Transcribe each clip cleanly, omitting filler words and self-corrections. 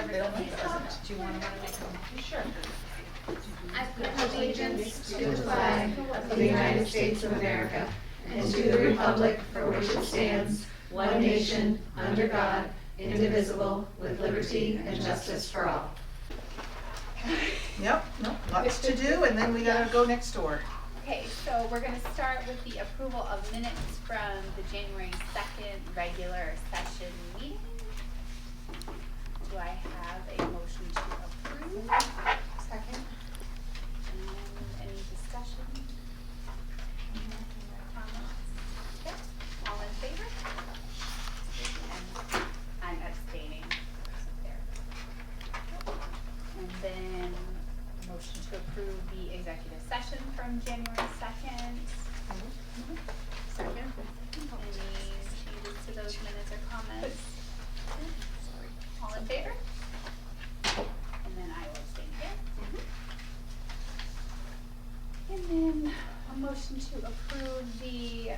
whatever the case is. Do you want to make a motion? Sure. I pledge allegiance to the flag of the United States of America and to the republic for which it stands, one nation, under God, indivisible, with liberty and justice for all. Yep, no, lots to do, and then we gotta go next door. Okay, so we're gonna start with the approval of minutes from the January 2nd regular session meeting. Do I have a motion to approve? Second. And any discussion? Comments? Okay, all in favor? And I'm abstaining, so there. And then motion to approve the executive session from January 2nd. Second. Any changes to those minutes or comments? All in favor? And then I will abstain here. And then a motion to approve the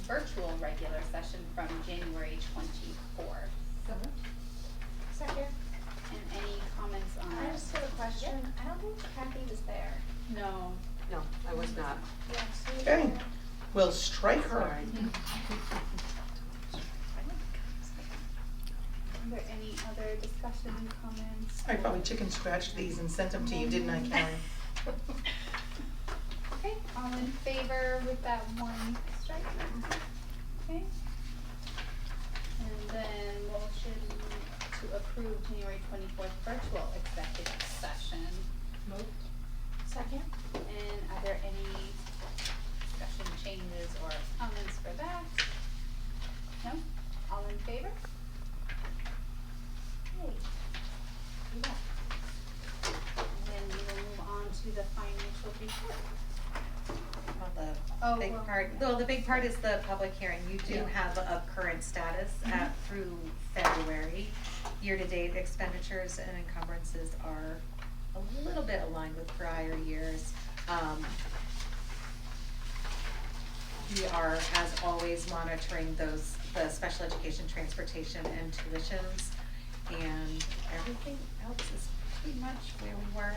virtual regular session from January 24th. Second. And any comments on I that? just have a question. I don't think Kathy was there. No. No, I was not. Yeah, so. Okay, we'll strike her. Sorry. Are there any other discussion, comments? I probably chicken scratched these and sent them to you, didn't I, Karen? Okay, all in favor with that one strike? Okay. And then motion to approve January 24th virtual executive session. Moved. Second. And are there any discussion changes or comments for that? No? All in favor? Okay. Yeah. And then we will move on to the financial report. Well, Oh, the big well, part, yeah. well, the big part is the public hearing. You do Yeah. have a current status through February. Year-to-date expenditures and encumbrances are a little bit aligned with prior years. We are, as always, monitoring the special education transportation and tuitions, and everything else is pretty much where we were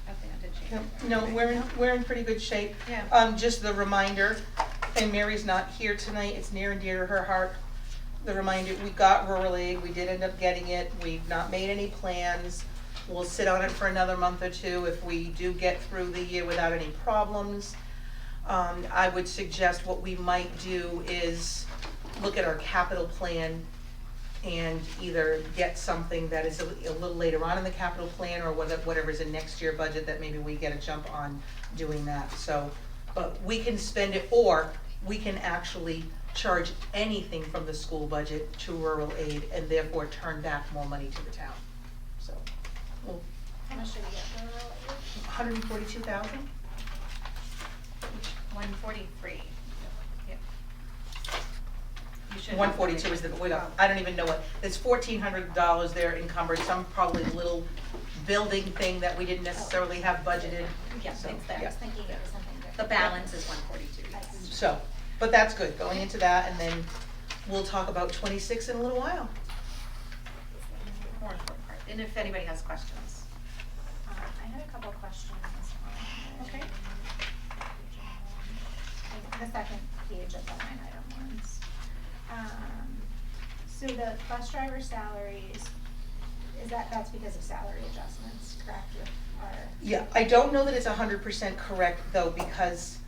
at the end of Yep. January. No, we're in pretty good shape. Yeah. Just the reminder, and Mary's not here tonight, it's near and dear to her heart. The reminder, we got rural aid, we did end up getting it, we've not made any plans. We'll sit on it for another month or two if we do get through the year without any problems. I would suggest what we might do is look at our capital plan and either get something that is a little later on in the capital plan, or whatever's in next year budget, that maybe we get a jump on doing that, so. But we can spend it, or we can actually charge anything from the school budget to rural aid and therefore turn back more money to the town, so. Well, How much did we get for rural aid? 142,000? 143. Yep. You should have 142 is the, I don't even know what, there's $1,400 there encumbered, some probably little building thing that we didn't necessarily have budgeted. Yeah, So, it's there. yeah. I was thinking it was something different. The balance is 142, yes. So, but that's good, going into that, and then we'll talk about 26 in a little while. More important part, and if anybody has questions. I had a couple questions on. Okay. The second page of the line item ones. So the bus driver salaries, that's because of salary adjustments, correct, with our? Yeah, I don't know that it's 100% correct though, because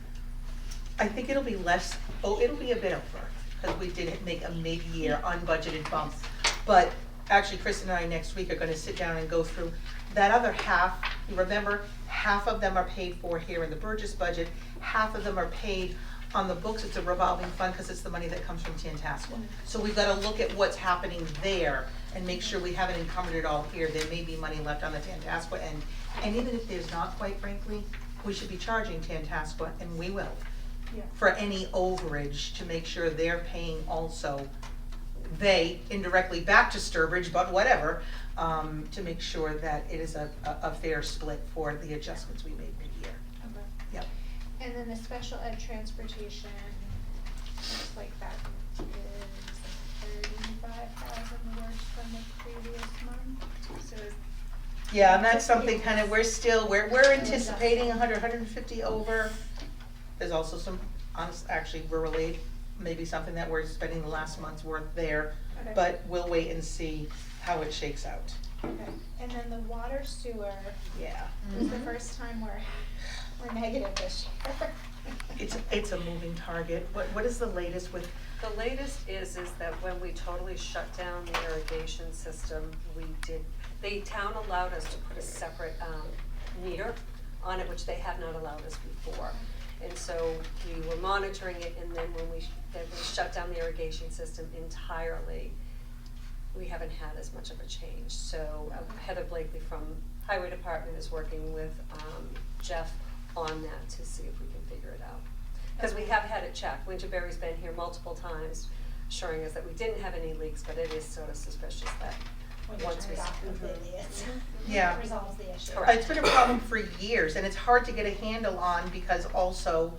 I think it'll be less, it'll be a bit over, because we did make a mid-year unbudgeted bump. But actually, Chris and I next week are gonna sit down and go through that other half. You remember, half of them are paid for here in the Burgess budget, half of them are paid on the books. It's a revolving fund because it's the money that comes from Tantascwa. So we've gotta look at what's happening there and make sure we haven't encumbered it all here. There may be money left on the Tantascwa end. And even if there's not, quite frankly, we should be charging Tantascwa, and we will, Yeah. for any overage, to make sure they're paying also, they indirectly back to Sturbridge, but whatever, to make sure that it is a fair split for the adjustments we made mid-year. Okay. Yep. And then the special ed transportation, looks like that is 35,000 worth Yeah, and that's something kind of, we're anticipating 150 over. There's also some, actually rural aid, maybe something that we're spending the last month's worth there. Okay. But we'll wait and see how it shakes out. Okay, and then the water sewer Yeah. is the first time we're negative this year. It's a moving target. What is the latest with, The latest is that when we totally shut down the irrigation system, the town allowed us to put a separate, meter on it, which they have not allowed us before. And so we were monitoring it, and then when we shut down the irrigation system entirely, we haven't had as much of a change. So Heather Blakely from Highway Department is working with, Jeff on that to see if we can figure it out. Because we have had it checked. Winterberry's been here multiple times, assuring us that we didn't have any leaks, but it is sort of suspicious that When you once turn we. it off completely, Yeah. it resolves the issue. Correct. it's been a problem for years, and it's hard to get a handle on because also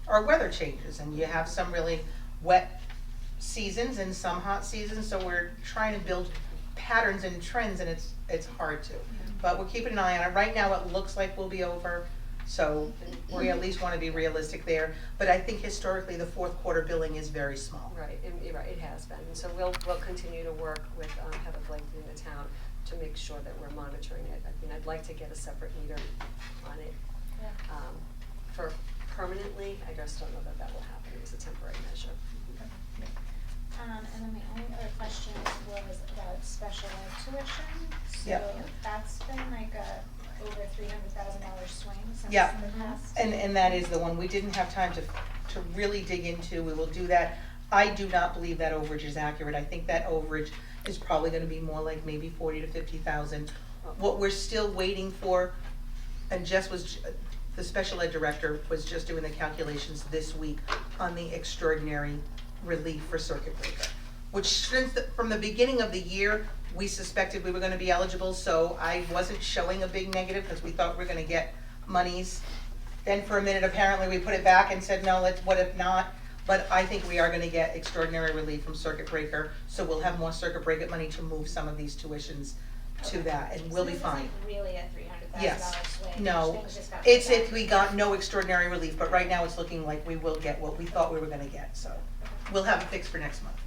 our weather changes, and you have some really wet seasons and some hot seasons, so we're trying to build patterns and trends, and it's hard to. But we're keeping an eye on it. Right now, it looks like we'll be over, so we at least wanna be realistic there. But I think historically, the fourth quarter billing is very small. Right, and you're right, it has been. And so we'll continue to work with, Heather Blakely in the town to make sure that we're monitoring it. I mean, I'd like to get a separate meter on it, Yeah. for permanently. I just don't know that that will happen. It's a temporary measure. And then my only other question was about special ed tuition. Yep. So that's been like a over $300,000 swing since Yeah. the past. And that is the one we didn't have time to really dig into. We will do that. I do not believe that overage is accurate. I think that overage is probably gonna be more like maybe 40 to 50,000. What we're still waiting for, and the special ed director was just doing the calculations this week on the extraordinary relief for circuit breaker. Which from the beginning of the year, we suspected we were gonna be eligible, so I wasn't showing a big negative, cause we thought we were gonna get monies. Then for a minute, apparently, we put it back and said, no, what if not? But I think we are gonna get extraordinary relief from circuit breaker, so we'll have more circuit breaker money to move some of these tuitions to that, and we'll be fine. So this isn't really a $300,000 Yes. swing? No, Things just got it's put if back. we got no extraordinary relief, but right now it's looking like we will get what we thought we were gonna get, so. We'll have it fixed for next month,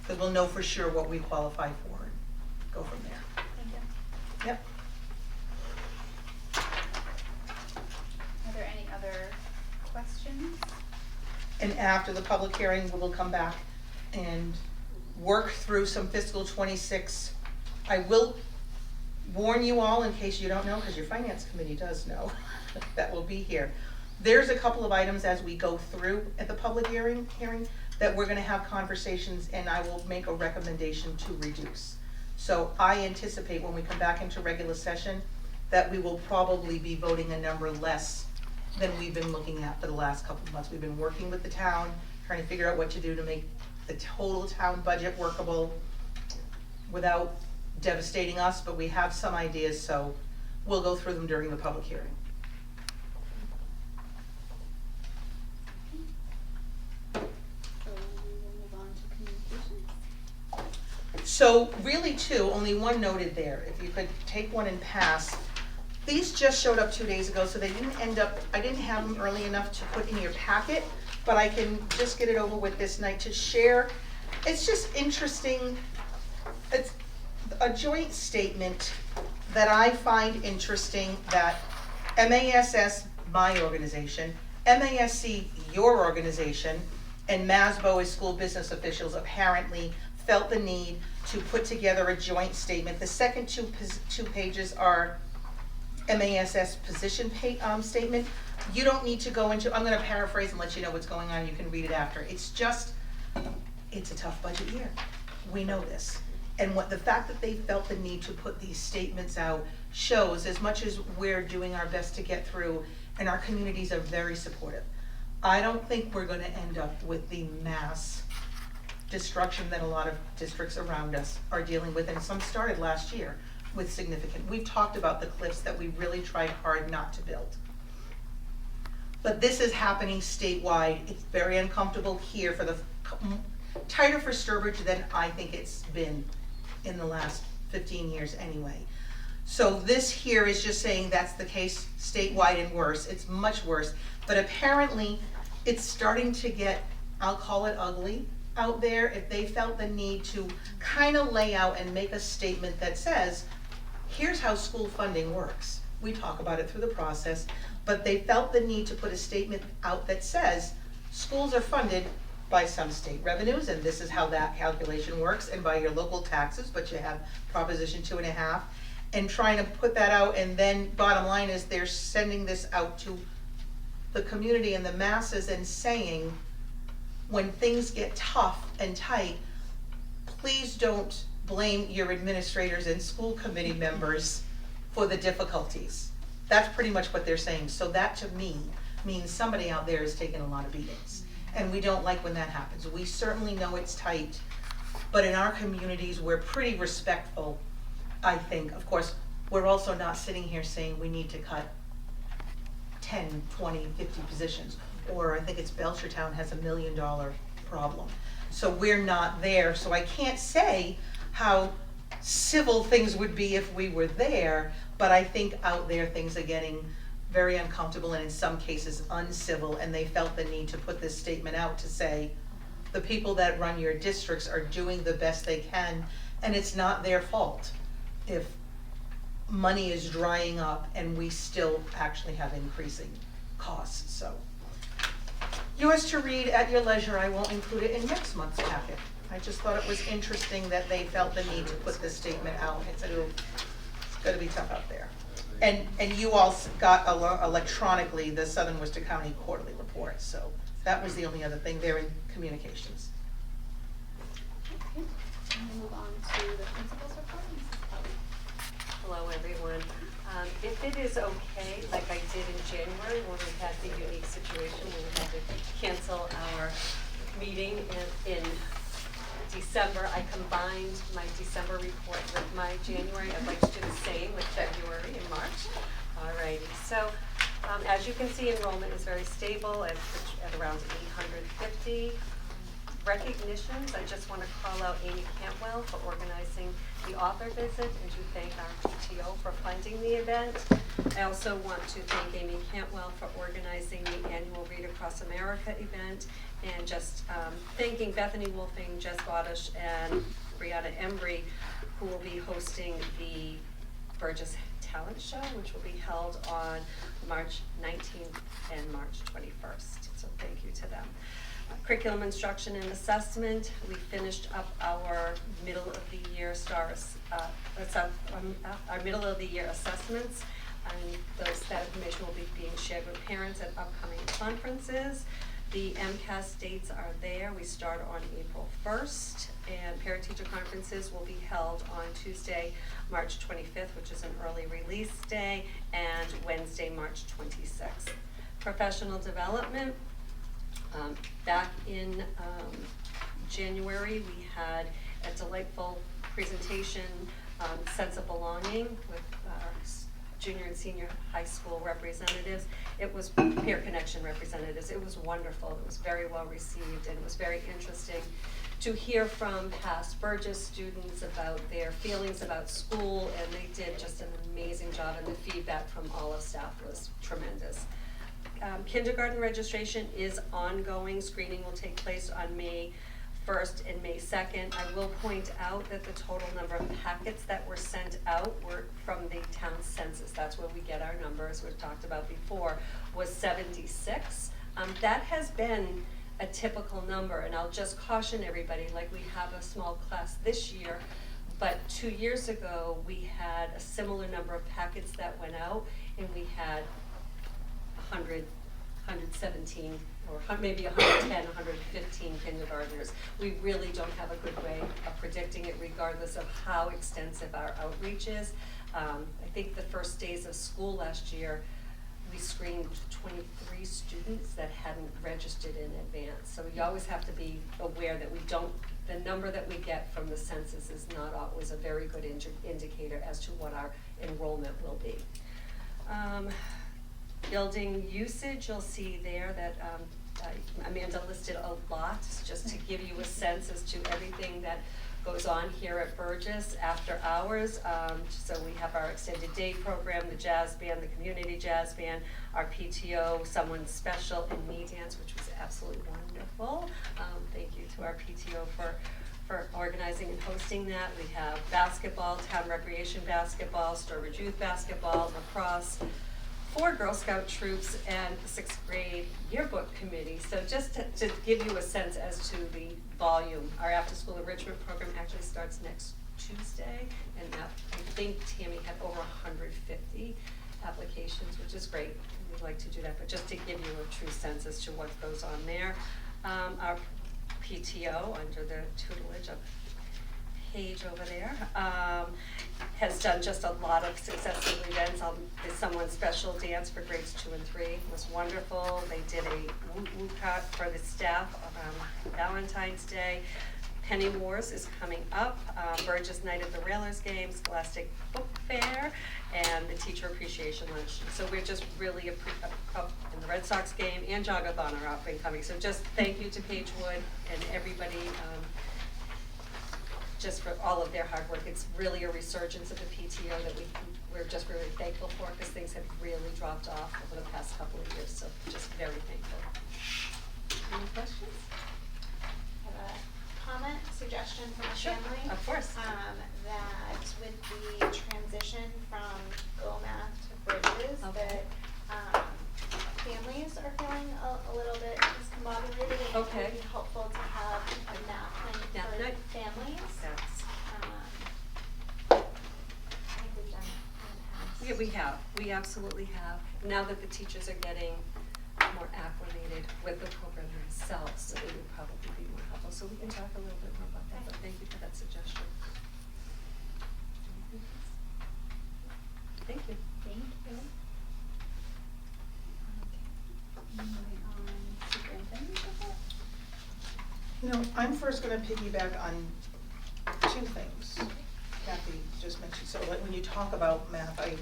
cause we'll know for sure what we qualify for and go from there. Thank you. Yep. Are there any other questions? And after the public hearing, we will come back and work through some fiscal '26. I will warn you all, in case you don't know, because your finance committee does know, that will be here. There's a couple of items as we go through at the public hearing, that we're gonna have conversations, and I will make a recommendation to reduce. So I anticipate when we come back into regular session, that we will probably be voting a number less than we've been looking at for the last couple of months. We've been working with the town, trying to figure out what to do to make the total town budget workable without devastating us, but we have some ideas, so we'll go through them during the public hearing. So we will move on to communications. So really two, only one noted there, if you could take one and pass. These just showed up 2 days ago, so they didn't end up, I didn't have them early enough to put in your packet, but I can just get it over with this night to share. It's just interesting, it's a joint statement that I find interesting that MASS, my organization, MASC, your organization, and MASBO as school business officials apparently felt the need to put together a joint statement. The second two pages are MASS position statement. You don't need to go into, I'm gonna paraphrase and let you know what's going on, you can read it after. It's just, it's a tough budget year. We know this. And the fact that they felt the need to put these statements out shows, as much as we're doing our best to get through, and our communities are very supportive, I don't think we're gonna end up with the mass destruction that a lot of districts around us are dealing with, and some started last year with significant. We've talked about the cliffs that we really tried hard not to build. But this is happening statewide. It's very uncomfortable here for tighter for Sturbridge than I think it's been in the last 15 years anyway. So this here is just saying that's the case statewide and worse, it's much worse. But apparently, it's starting to get, I'll call it ugly out there. If they felt the need to kind of lay out and make a statement that says, here's how school funding works. We talk about it through the process, but they felt the need to put a statement out that says, schools are funded by some state revenues, and this is how that calculation works, and by your local taxes, but you have Proposition 2.5, and trying to put that out, and then bottom line is they're sending this out to the community and the masses and saying, when things get tough and tight, please don't blame your administrators and school committee members for the difficulties. That's pretty much what they're saying. So that to me means somebody out there is taking a lot of beatings. And we don't like when that happens. We certainly know it's tight, but in our communities, we're pretty respectful, I think. Of course, we're also not sitting here saying we need to cut 10, 20, 50 positions. Or I think it's Belchertown has $1 million problem. So we're not there, so I can't say how civil things would be if we were there, but I think out there things are getting very uncomfortable and in some cases uncivil, and they felt the need to put this statement out to say, the people that run your districts are doing the best they can, and it's not their fault if money is drying up and we still actually have increasing costs, so. Yours to read at your leisure. I won't include it in next month's packet. I just thought it was interesting that they felt the need to put this statement out. It's gonna be tough out there. And you all got electronically the Southern Worcester County Quarterly Report, so that was the only other thing there in communications. Okay, we'll move on to the principal's report. Mrs. Kelly. Hello, everyone. If it is okay, like I did in January when we had the unique situation when we had to cancel our meeting in December, I combined my December report with my January. I'd like to do the same with February and March. Alrighty, so as you can see, enrollment is very stable at around 850. Recognitions, I just want to call out Amy Cantwell for organizing the author visit and to thank our PTO for funding the event. I also want to thank Amy Cantwell for organizing the annual Read Across America event, and just thanking Bethany Wolfing, Jess Bodish, and Brianna Embry, who will be hosting the Burgess Talent Show, which will be held on March 19th and March 21st. So thank you to them. Curriculum instruction and assessment, we finished up our middle of the year our middle of the year assessments, and that information will be being shared with parents at upcoming conferences. The MCAS dates are there. We start on April 1st, and parent-teacher conferences will be held on Tuesday, March 25th, which is an early release day, and Wednesday, March 26th. Professional development. Back in January, we had a delightful presentation, Sense of Belonging, with our junior and senior high school representatives. It was peer connection representatives. It was wonderful. It was very well received, and it was very interesting to hear from past Burgess students about their feelings about school, and they did just an amazing job, and the feedback from all of staff was tremendous. Kindergarten registration is ongoing. Screening will take place on May 1st and May 2nd. I will point out that the total number of packets that were sent out were from the town census. That's where we get our numbers, we've talked about before, was 76. That has been a typical number, and I'll just caution everybody, like we have a small class this year, but 2 years ago we had a similar number of packets that went out, and we had 117, or maybe 110, 115 kindergartners. We really don't have a good way of predicting it, regardless of how extensive our outreach is. I think the first days of school last year, we screened 23 students that hadn't registered in advance. So you always have to be aware that the number that we get from the census is not always a very good indicator as to what our enrollment will be. Building usage, you'll see there that Amanda listed a lot, just to give you a sense as to everything that goes on here at Burgess after hours. So we have our extended day program, the jazz band, the community jazz band, our PTO, someone special, and me dance, which was absolutely wonderful. Thank you to our PTO for organizing and hosting that. We have basketball, town recreation basketball, Sturbridge Youth basketball, lacrosse, 4 Girl Scout troops, and the 6th grade yearbook committee. So just to give you a sense as to the volume, our after-school enrichment program actually starts next Tuesday, and that, I think Tammy had over 150 applications, which is great. We'd like to do that, but just to give you a true sense as to what goes on there. Our PTO, under the tutelage of Paige over there, has done just a lot of successful events. There's someone special dance for grades 2 and 3. It was wonderful. They did a woo cut for the staff around Valentine's Day. Penny Wars is coming up, Burgess Night at the Railers game, Scholastic Book Fair, and the Teacher Appreciation Lunch. So we're just really up in the Red Sox game, and Jogathon are up and coming. So just thank you to Paige Wood and everybody, just for all of their hard work. It's really a resurgence of the PTO that we're just really thankful for, because things have really dropped off over the past couple of years, so just very thankful. Any questions? Have a comment, suggestion from the Sure, family? of course. That with the transition from GoMath to Bridges, Okay. that, families are feeling a little bit discombobulated. And it Okay. would be helpful to have a math plan Math for night. families. That's, I think we've done it in the past. yeah, we absolutely have. Now that the teachers are getting more acclimated with the program themselves, so it would probably be more helpful. So we can talk a little bit more about that, but thank you for that suggestion. Thank you. Thank you. Okay. Moving on, superintendent's report. You know, I'm first gonna piggyback on 2 things Kathy just mentioned. So like when you talk about math, I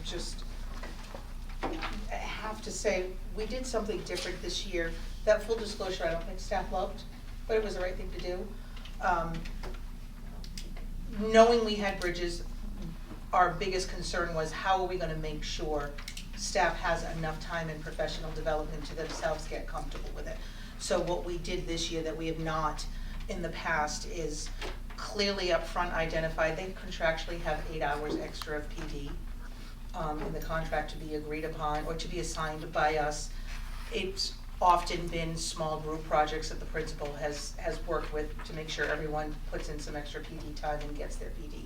have to say, we did something different this year. That, full disclosure, I don't think staff loved, but it was the right thing to do. Knowing we had Bridges, our biggest concern was how are we gonna make sure staff has enough time in professional development to themselves get comfortable with it. So what we did this year that we have not in the past is clearly upfront identified, they contractually have 8 hours extra of PD in the contract to be agreed upon or to be assigned by us. It's often been small group projects that the principal has worked with to make sure everyone puts in some extra PD time and gets their PD.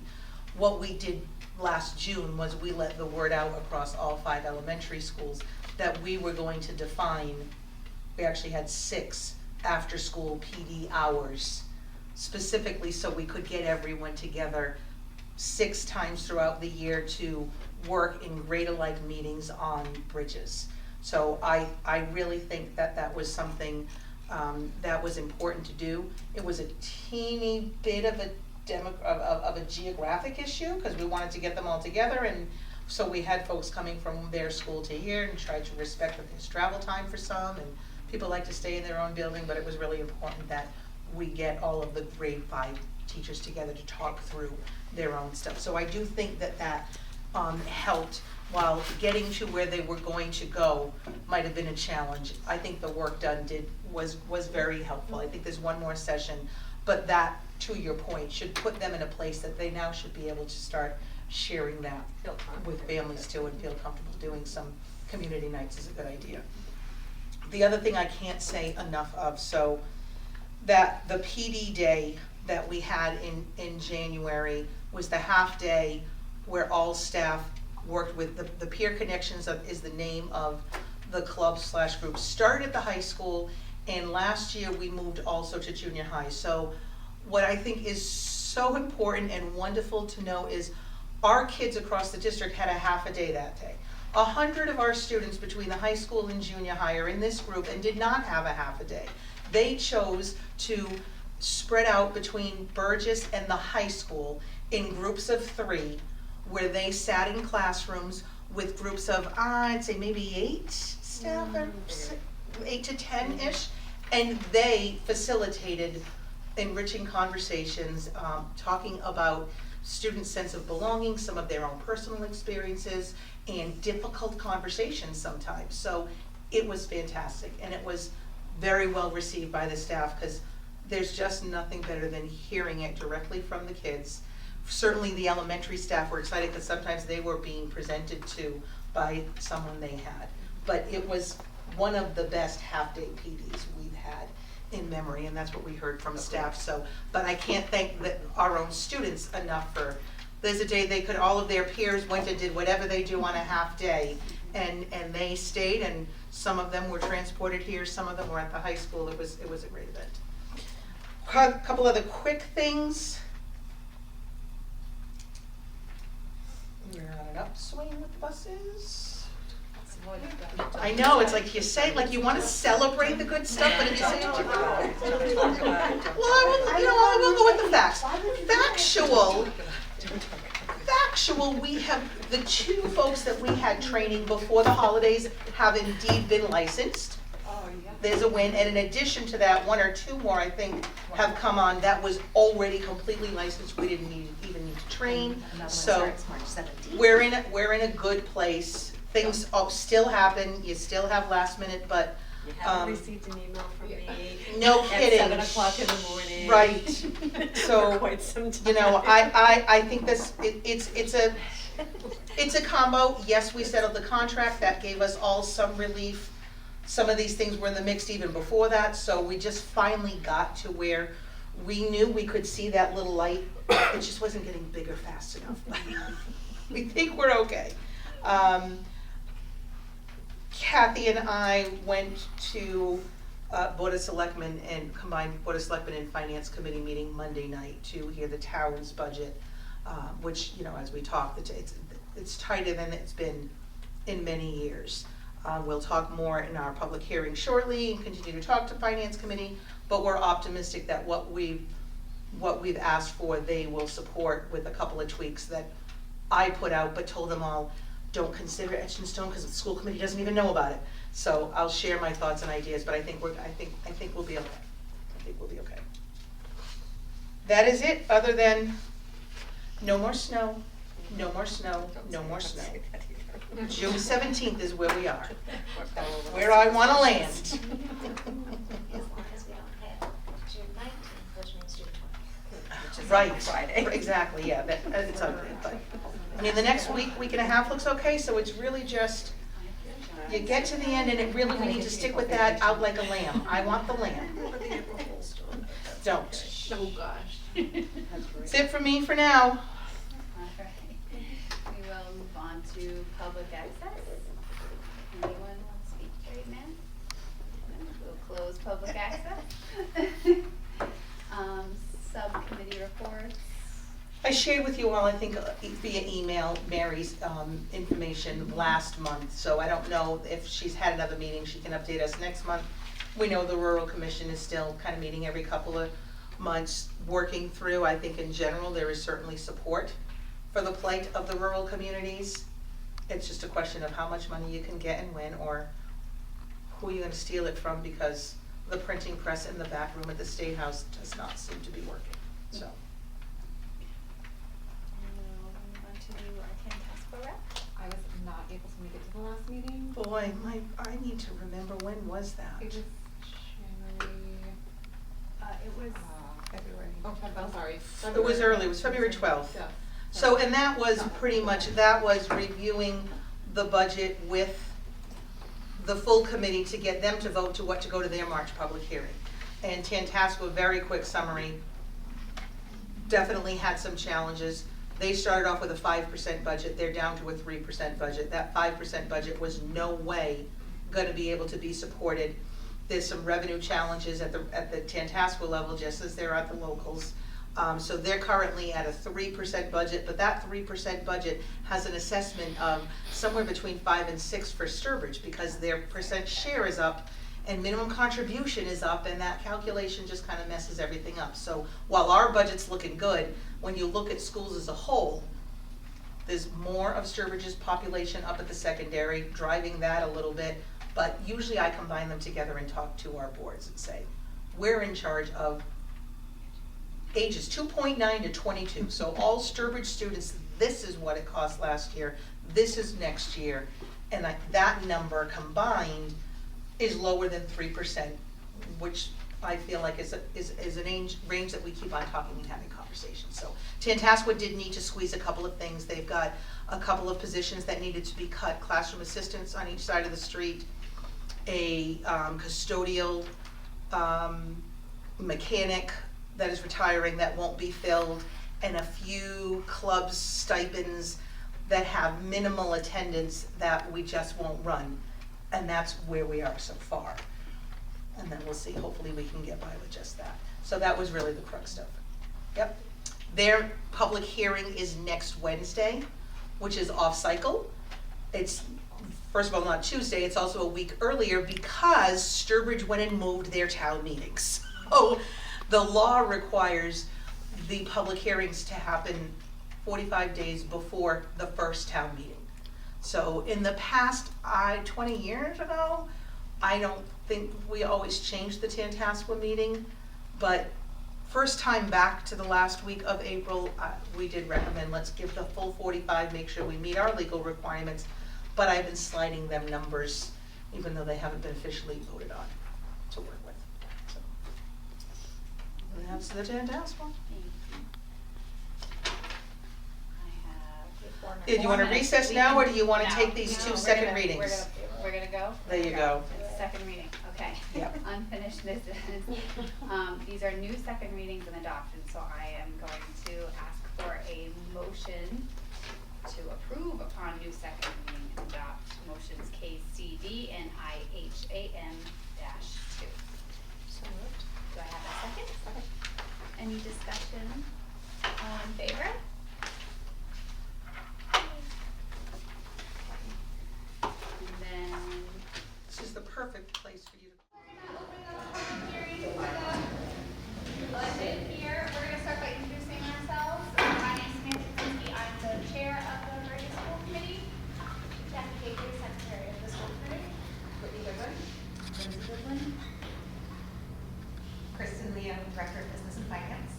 What we did last June was we let the word out across all 5 elementary schools that we were going to define, we actually had 6 after-school PD hours, specifically so we could get everyone together 6 times throughout the year to work in grade-alike meetings on Bridges. So I really think that was something that was important to do. It was a teeny bit of a geographic issue, because we wanted to get them all together, and so we had folks coming from their school to here and tried to respect that there's travel time for some, and people like to stay in their own building, but it was really important that we get all of the grade 5 teachers together to talk through their own stuff. So I do think that helped, while getting to where they were going to go might have been a challenge. I think the work done was very helpful. I think there's one more session, but that, to your point, should put them in a place that they now should be able to start sharing that Feel confident. with families too, and feel comfortable doing some community nights is a good idea. The other thing I can't say enough of, so that the PD day that we had in January was the half day where all staff worked with the Peer Connections is the name of the club/group. Started at the high school, and last year we moved also to junior high. So what I think is so important and wonderful to know is our kids across the district had a half a day that day. 100 of our students between the high school and junior high are in this group and did not have a half a day. They chose to spread out between Burgess and the high school in groups of 3, where they sat in classrooms with groups of, I'd say maybe 8 staff, or 8 to 10-ish, and they facilitated enriching conversations, talking about students' sense of belonging, some of their own personal experiences, and difficult conversations sometimes. So it was fantastic, and it was very well received by the staff, because there's just nothing better than hearing it directly from the kids. Certainly the elementary staff were excited, because sometimes they were being presented to by someone they had. But it was one of the best half-day PDs we've had in memory, and that's what we heard from staff. So, but I can't thank our own students enough for, there's a day they could, all of their peers went and did whatever they do on a half day, and they stayed, and some of them were transported here, some of them were at the high school. It was a great event. A couple other quick things. We're on an upswing with buses. I know, it's like you say, like you want to celebrate the good stuff, but if you say it too hard. Well, I will go with the facts. Factual, we have, the 2 folks that we had training before the holidays have indeed been licensed. There's a win, and in addition to that, 1 or 2 more, I think, have come on that was already completely licensed. We didn't even need to train. So we're in a good place. Things still happen, you still have last minute, but You haven't received an email from me. No kidding. At 7 o'clock in the morning. Right. So, For quite some time. you know, I think this, it's a combo. Yes, we settled the contract, that gave us all some relief. Some of these things were in the mix even before that, so we just finally got to where we knew we could see that little light. It just wasn't getting bigger fast enough. We think we're okay. Kathy and I went to Board of Selectmen and combined Board of Selectmen and Finance Committee meeting Monday night to hear the town's budget, which, you know, as we talked, it's tighter than it's been in many years. We'll talk more in our public hearing shortly and continue to talk to Finance Committee, but we're optimistic that what we've asked for, they will support with a couple of tweaks that I put out, but told them all, don't consider etched in stone because the school committee doesn't even know about it. So I'll share my thoughts and ideas, but I think we'll be okay. I think we'll be okay. That is it, other than no more snow, no more snow, no more snow. June 17th is where we are, where I want to land. As long as we don't hit June 19th, which means June 20th. Which is Right, on Friday. exactly, yeah, it's ugly, but, I mean, the next week and a half looks okay, so it's really just, you get to the end and it really, we need to stick with that out like a lamb. I want the lamb. Don't. Oh, gosh. That's it for me for now. Alright, we will move on to public access. Anyone want to speak right now? We'll close public access. Subcommittee reports. I shared with you all, I think, via email, Mary's information last month, so I don't know if she's had another meeting, she can update us next month. We know the Rural Commission is still kind of meeting every couple of months, working through. I think in general, there is certainly support for the plight of the rural communities. It's just a question of how much money you can get and when, or who you're gonna steal it from, because the printing press in the back room at the State House does not seem to be working, so. We'll move on to our Tantasco rep. I was not able to make it to the last meeting. Boy, I need to remember, when was that? It was January, It was, February. Oh, sorry. It was early, it was February 12th. Yeah. So, and that was pretty much, that was reviewing the budget with the full committee to get them to vote to what to go to their March public hearing. And Tantasco, very quick summary, definitely had some challenges. They started off with a 5% budget, they're down to a 3% budget. That 5% budget was no way gonna be able to be supported. There's some revenue challenges at the Tantasco level, just as there are at the locals. So they're currently at a 3% budget, but that 3% budget has an assessment of somewhere between 5 and 6 for Sturbridge, because their percent share is up and minimum contribution is up, and that calculation just kind of messes everything up. So while our budget's looking good, when you look at schools as a whole, there's more of Sturbridge's population up at the secondary, driving that a little bit, but usually I combine them together and talk to our boards and say, we're in charge of ages 2.9 to 22. So all Sturbridge students, this is what it cost last year, this is next year. And like that number combined is lower than 3%, which I feel like is an range that we keep on talking and having conversations. So Tantascwa did need to squeeze a couple of things. They've got a couple of positions that needed to be cut, classroom assistants on each side of the street, a custodial mechanic that is retiring that won't be filled, and a few clubs stipends that have minimal attendance that we just won't run. And that's where we are so far. And then we'll see, hopefully we can get by with just that. So that was really the crux of it. Yep. Their public hearing is next Wednesday, which is off cycle. It's, first of all, not Tuesday, it's also a week earlier because Sturbridge went and moved their town meetings. So the law requires the public hearings to happen 45 days before the first town meeting. So in the past, 20 years ago, I don't think we always changed the Tantascwa meeting, but first time back to the last week of April, we did recommend let's give the full 45, make sure we meet our legal requirements, but I've been sliding them numbers, even though they haven't been officially voted on, to work with. So, and that's the Tantascwa. Thank you. I have. Did you want to recess now, or do you want to take these two second readings? We're gonna go? There you go. Second reading, okay. Yep. Unfinished business. These are new second readings and adoption, so I am going to ask for a motion to approve upon new second reading and adopt motions K, C, D, and IHAM -2. So moved. Do I have a second? Second. Any discussion? All in favor? And then This is the perfect place for you to. Budget here, we're gonna start by introducing ourselves. My name is Samantha Kuzinski. I'm the chair of the Emerging School Committee. Jackie Baker, secretary of the school committee. Whitney Goodwin. Lindsay Goodwin. Kristen Leo, Director of Business and Finance.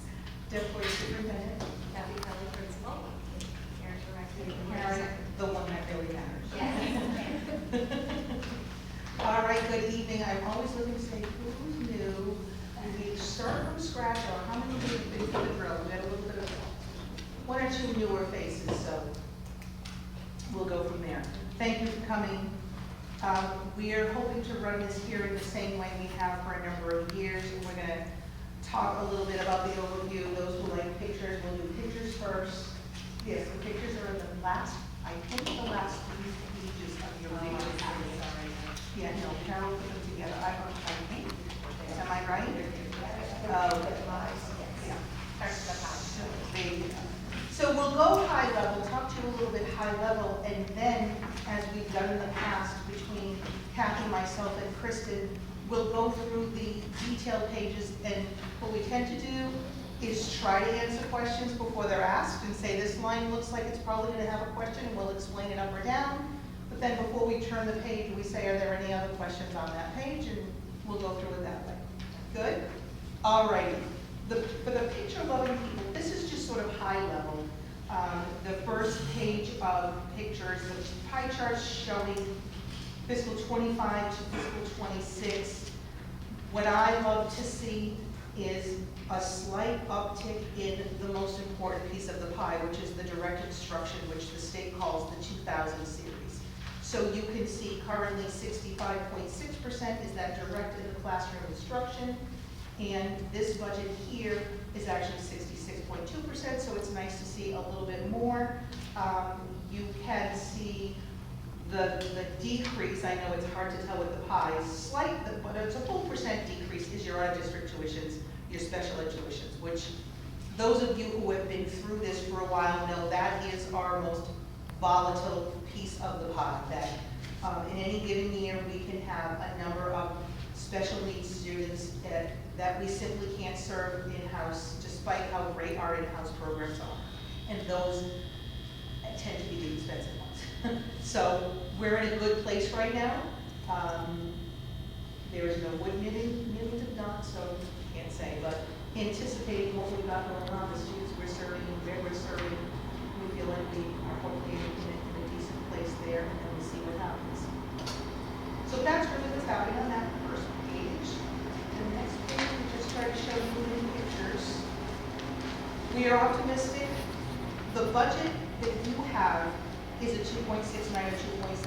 Deb Boyer, superintendent. Kathy Kelly, principal. Karen Director. Karen, the one that really matters. Yes. All right, good evening. I'm always looking to say who's new. And we start from scratch, or how many of you have been through the drill? We had a little bit of one or two newer faces, so we'll go from there. Thank you for coming. We are hoping to run this hearing the same way we have for a number of years. And we're going to talk a little bit about the overview. Those who like pictures, we'll do pictures first. Yes, the pictures are in the last, I think the last 3 pages of your video. Yeah, no, Carol put them together. I think. Am I right? Yeah. So we'll go high level, talk to you a little bit high level, and then, as we've done in the past between Kathy, myself, and Kristen, we'll go through the detailed pages, and what we tend to do is try to answer questions before they're asked and say, this line looks like it's probably going to have a question, and we'll explain it up or down. But then before we turn the page, we say, are there any other questions on that page? And we'll go through it that way. Good? All righty. For the picture-loving people, this is just sort of high level. The first page of pictures, the pie charts showing fiscal 25 to fiscal 26. What I love to see is a slight uptick in the most important piece of the pie, which is the direct instruction, which the state calls the 2000 series. So you can see currently 65.6% is that direct in the classroom instruction, and this budget here is actually 66.2%, so it's nice to see a little bit more. You can see the decrease. I know it's hard to tell with the pie, slight, but it's a full percent decrease is your out-of-district tuitions, your special ed tuitions, which those of you who have been through this for a while know that is our most volatile piece of the pie, that in any given year we can have a number of special needs students that we simply can't serve in-house despite how great our in-house programs are. And those tend to be the expensive ones. So we're in a good place right now. There is no wood knitting to done, so can't say, but anticipating what we've got going on, the students we're serving, where we're serving, we feel like we are hopefully in a decent place there, and then we'll see what happens. So that's really what's happening on that first page. And the next page, we just try to show you in pictures. We are optimistic. The budget that you have is a 2.69 or 2.7%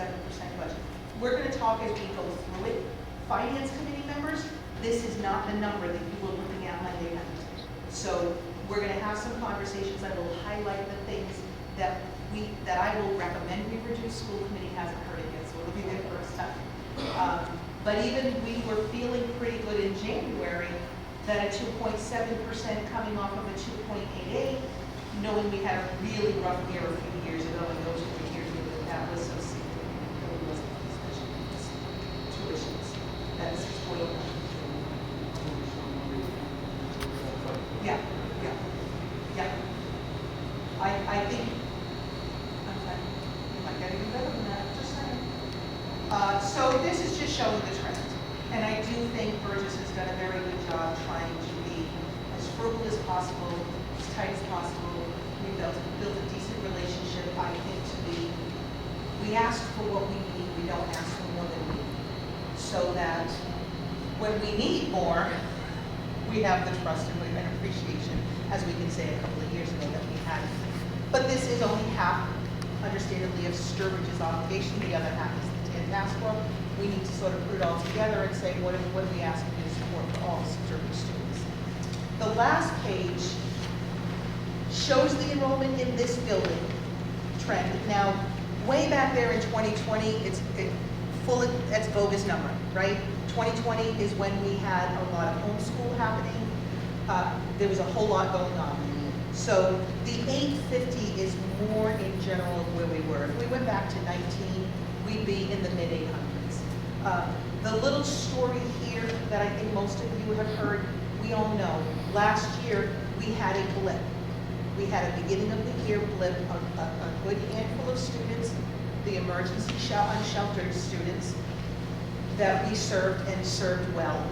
budget. We're gonna talk as we go through it. Finance committee members, this is not the number that you were looking at Monday night. So we're gonna have some conversations. I will highlight the things that I will recommend we reduce. School committee hasn't heard it yet, so it'll be their first time. But even we were feeling pretty good in January that a 2.7% coming off of a 2.88, knowing we had a really rough year a few years ago, and those were the years when that was so significant. It really wasn't special tuitions. That's $49. Yeah. I think, okay, you might get even better than that, just saying. So this is just showing the trend. And I do think Burgess has done a very good job trying to be as frugal as possible, as tight as possible. We built a decent relationship, I think, we ask for what we need, we don't ask for more than we need. So that when we need more, we have the trust and appreciation, as we can say a couple of years ago that we had. But this is only half, understandably, of Sturbridge's obligation. The other half is the TAN task force. We need to sort of put it all together and say, what do we ask you to support for all Sturbridge students? The last page shows the enrollment in this building trend. Now, way back there in 2020, that's bogus number, right? 2020 is when we had a lot of homeschool happening. There was a whole lot going on. So the 850 is more in general of where we were. If we went back to 19, we'd be in the mid-800s. The little story here that I think most of you have heard, we all know. Last year, we had a blip. We had a beginning of the year blip, a good handful of students, the emergency unsheltered students that we served and served well.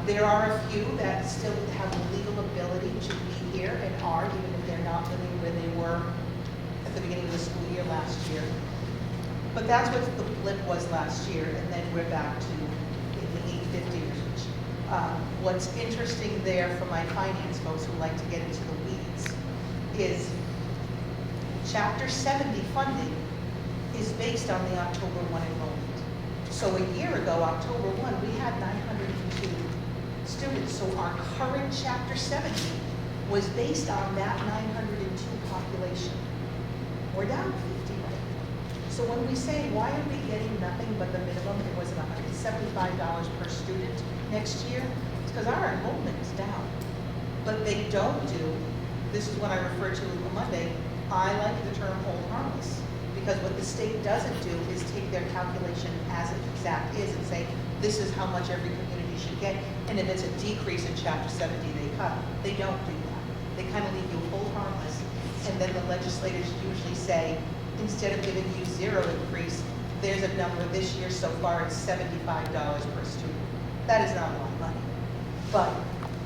There are a few that still have the legal ability to be here and are, even if they're not living where they were at the beginning of the school year last year. But that's what the blip was last year, and then we're back to the 850 range. What's interesting there for my finance folks who like to get into the weeds is Chapter 70 funding is based on the October 1 enrollment. So a year ago, October 1, we had 902 students. So our current Chapter 70 was based on that 902 population. We're down 50 right now. So when we say, why are we getting nothing but the minimum, it was $175 per student next year, it's because our enrollment is down. But they don't do, this is what I referred to on Monday, I like the term hold harmless. Because what the state doesn't do is take their calculation as it exact is and say, this is how much every community should get. And if it's a decrease in Chapter 70, they cut. They don't do that. They kind of leave you hold harmless. And then the legislators usually say, instead of giving you 0 increase, there's a number this year so far, it's $75 per student. That is not a lot of money. But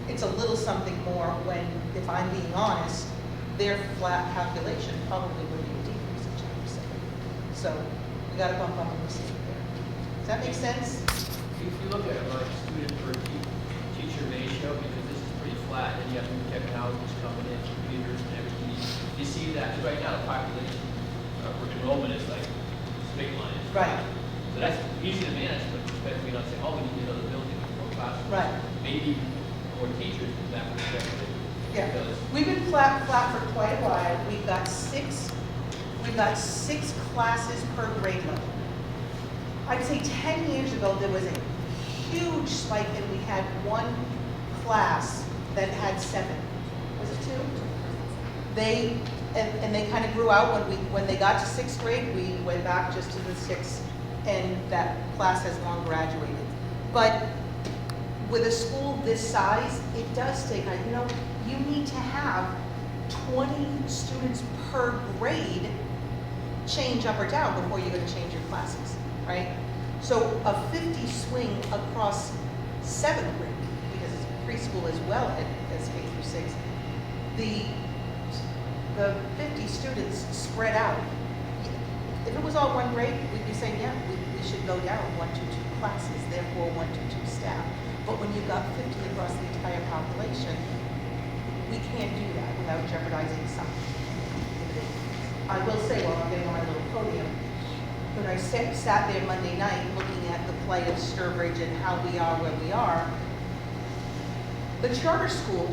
it's a little something more when, if I'm being honest, their flat calculation probably would be a decrease in Chapter 70. So we got to bump up and receive there. Does that make sense? If you look at it like student per teacher ratio, because this is pretty flat, and you have new technologies coming in, computers and everything, you see that right now the population enrollment is like straight line. Right. So that's easy to manage, but especially not saying, oh, we need another building, more classrooms. Right. Maybe more teachers from that perspective. Yeah. Because We've been flat for quite a while. We've got six classes per grade level. I'd say 10 years ago, there was a huge spike and we had one class that had 7. Was it 2? They kind of grew out when they got to 6th grade, we went back just to the 6th, and that class has long graduated. But with a school this size, it does take, you need to have 20 students per grade change up or down before you're going to change your classes, right? So a 50 swing across 7th grade, because it's preschool as well as K through 6, the 50 students spread out. If it was all one grade, we'd be saying, yeah, we should go down 1 to 2 classes, therefore 1 to 2 staff. But when you've got 50 across the entire population, we can't do that without jeopardizing something. I will say, while I'm getting on my little podium, when I sat there Monday night looking at the plight of Sturbridge and how we are where we are, the charter school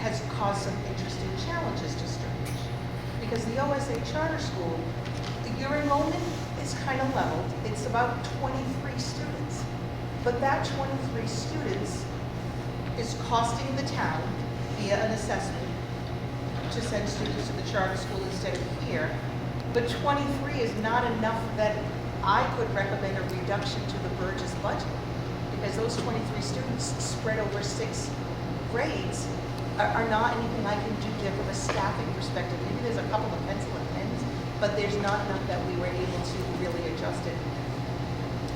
has caused some interesting challenges to Sturbridge. Because the OSA charter school, your enrollment is kind of leveled. It's about 23 students. But that 23 students is costing the town via an assessment to send students to the charter school instead of here. But 23 is not enough that I could recommend a reduction to the Burgess budget, because those 23 students spread over 6 grades are not anything I can do there from a staffing perspective. Maybe there's a couple of pencil and pens, but there's not enough that we were able to really adjust it.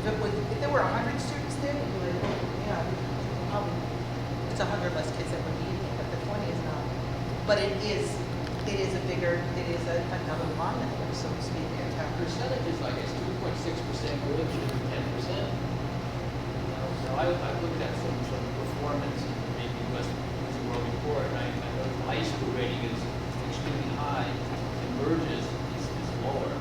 If there were 100 students there, we'd be like, oh, yeah, probably, it's 100 less kids that would be in there, but the 20 is not. But it is another line item, so to speak, in town. Percentage is, I guess, 2.6% good, should be 10%. So I looked at some performance, maybe because it's a world report, and I know the high school rating is extremely high, and Burgess is lower,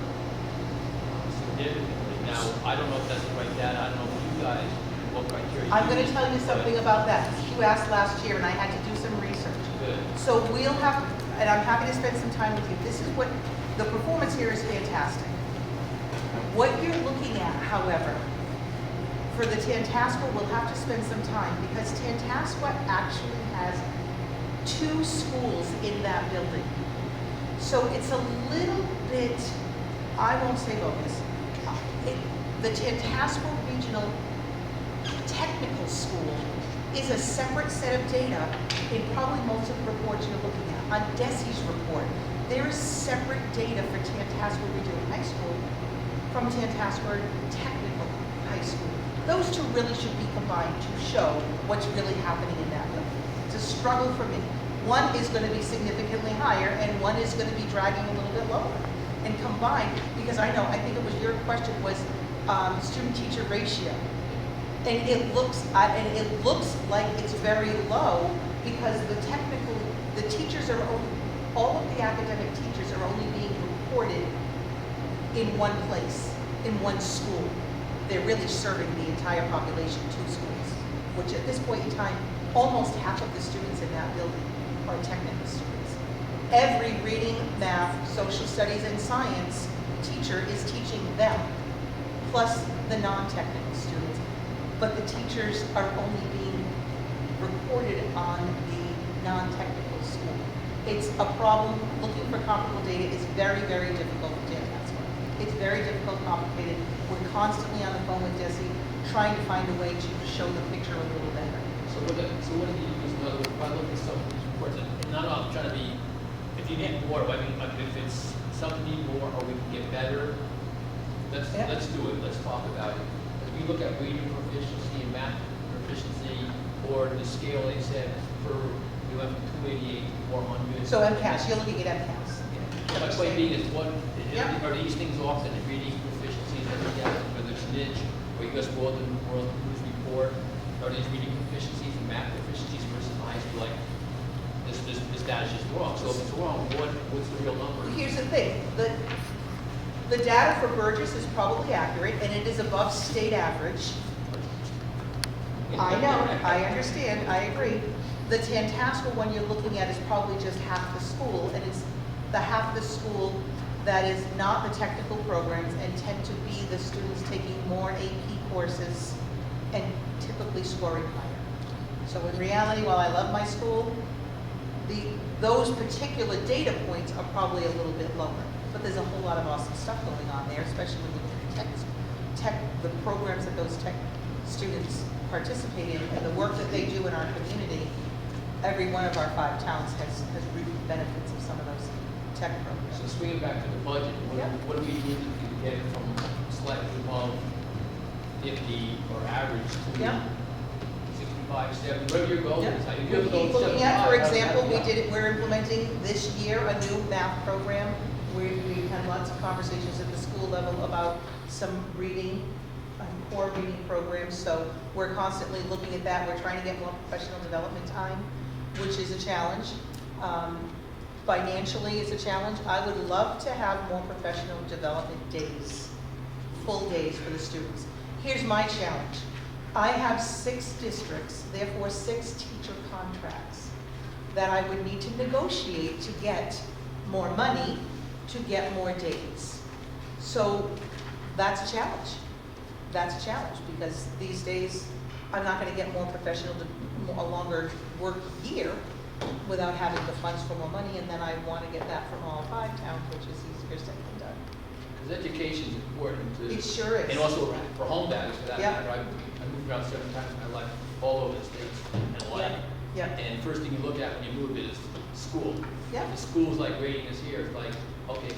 significantly. Now, I don't know if that's the right data, I don't know if you guys, what criteria. I'm going to use, tell you something but- about that. You asked last year, and I had to do some research. Good. So we'll have, and I'm happy to spend some time with you. This is what, the performance here is fantastic. What you're looking at, however, for the Tantascwa, we'll have to spend some time, because Tantascwa actually has 2 schools in that building. So it's a little bit, I won't say bogus. The Tantascwa Regional Technical School is a separate set of data in probably most of the reports you're looking at. On DESI's report, there is separate data for Tantascwa Regional High School from Tantascwa Technical High School. Those 2 really should be combined to show what's really happening in that building. It's a struggle for me. One is going to be significantly higher, and one is going to be dragging a little bit lower. And combined, because I think it was your question was student-teacher ratio. And it looks like it's very low, because the teachers are only, all of the academic teachers are only being reported in one place, in one school. They're really serving the entire population, 2 schools, which at this point in time, almost half of the students in that building are technical students. Every reading, math, social studies, and science teacher is teaching them, plus the non-technical students. But the teachers are only being reported on the non-technical school. It's a problem. Looking for comparable data is very, very difficult for Tantascwa. It's very difficult, complicated. We're constantly on the phone with DESI, trying to find a way to show the picture a little better. So what do you use? In other words, if I look at some of these reports, and not I'm trying to be, if you need more, I mean, if it's something need more or we can get better, let's do it. Let's talk about it. As we look at reading proficiency and math proficiency, or the scale they said we went from 288 to 400. So MCAS, you're looking at MCAS. My point being is Yeah. are these things often in reading proficiencies that we get, whether it's niche or U.S. World News Report, are these reading proficiencies and math proficiencies versus high school, like this data's just wrong. So if it's wrong, what's the real number? Here's the thing, the data for Burgess is probably accurate, and it is above state average. I know, I understand, I agree. The Tantascwa one you're looking at is probably just half the school, and it's the half of the school that is not the technical programs and tend to be the students taking more AP courses and typically scoring higher. So in reality, while I love my school, those particular data points are probably a little bit lower. But there's a whole lot of awesome stuff going on there, especially when you look at the programs that those tech students participate in and the work that they do in our community. Every one of our 5 towns has reaped the benefits of some of those tech programs. So swinging back to the budget, what do we need to get from slightly above 50 or average to 65 5, 7, whatever your goal is. I mean, We your keep goal is looking at, 75, for that's example, not we enough. did it, we're implementing this year a new math program. We've had lots of conversations at the school level about some reading, core reading programs, so we're constantly looking at that. We're trying to get more professional development time, which is a challenge. Financially, it's a challenge. I would love to have more professional development days, full days for the students. Here's my challenge. I have 6 districts, therefore 6 teacher contracts that I would need to negotiate to get more money, to get more days. So that's a challenge. That's a challenge because these days, I'm not gonna get more professional, a longer work year without having the funds for more money, and then I wanna get that from all 5 towns, which is easier said than done. Because education is important to. It sure is. And also for home values for that Yeah. matter. I moved around 7 times in my life, all over the states and Hawaii. Yeah. And first thing you look at when you move is school. Yeah. The school's like rating us here, it's like, okay,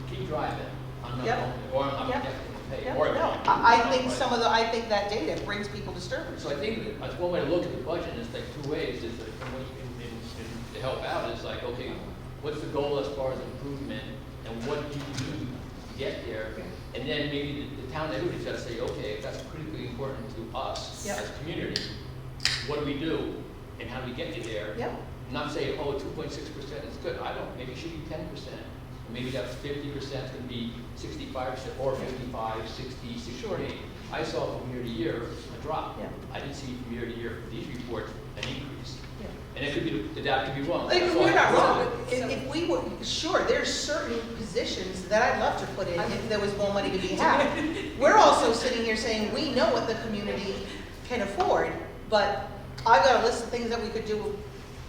keep driving. I'm not Yep. going, or I'm Yep. definitely gonna pay. Yeah, Or no, I think some of the, I think that data brings people to Sturbridge. So I think that's one way to look at the budget, and it's like 2 ways, is that, and what you can, and to help out, is like, okay, what's the goal as far as improvement, and what do you do to get there? And then maybe the town, everybody's gotta say, okay, if that's critically important to us Yep. as a community, what do we do, and how do we get you there? Yep. Not say, oh, 2.6% is good, I don't, maybe it should be 10%. Maybe that's 50% can be 65%, or 55, 60, 68. I saw from year to year a drop. Yeah. I didn't see from year to year for these reports an increase. Yeah. And it could be, the data could be wrong. Like, That's we're all. not wrong. So- If we were, sure, there's certain positions that I'd love to put in if there was more money to be had. We're also sitting here saying, we know what the community can afford, but I've got a list of things that we could do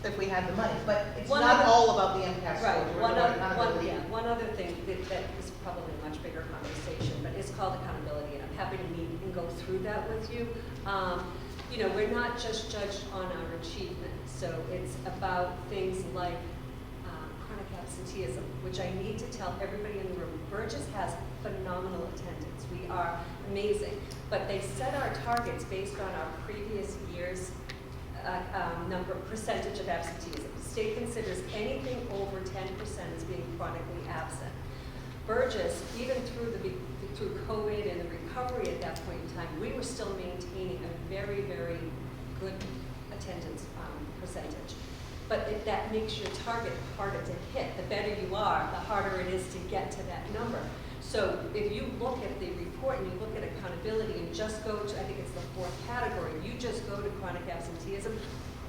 if we had the money. But it's One not other- all about the MCAS Right, scores. We're one doing other, accountability. one other thing that is probably a much bigger conversation, but it's called accountability, and I'm happy to meet and go through that with you. You know, we're not just judged on our achievement, so it's about things like chronic absenteeism, which I need to tell everybody in the room. Burgess has phenomenal attendance. We are amazing, but they set our targets based on our previous year's percentage of absenteeism. The state considers anything over 10% as being chronically absent. Burgess, even through COVID and the recovery at that point in time, we were still maintaining a very, very good attendance percentage. But that makes your target harder to hit. The better you are, the harder it is to get to that number. So if you look at the report and you look at accountability and just go to, I think it's the 4th category, you just go to chronic absenteeism,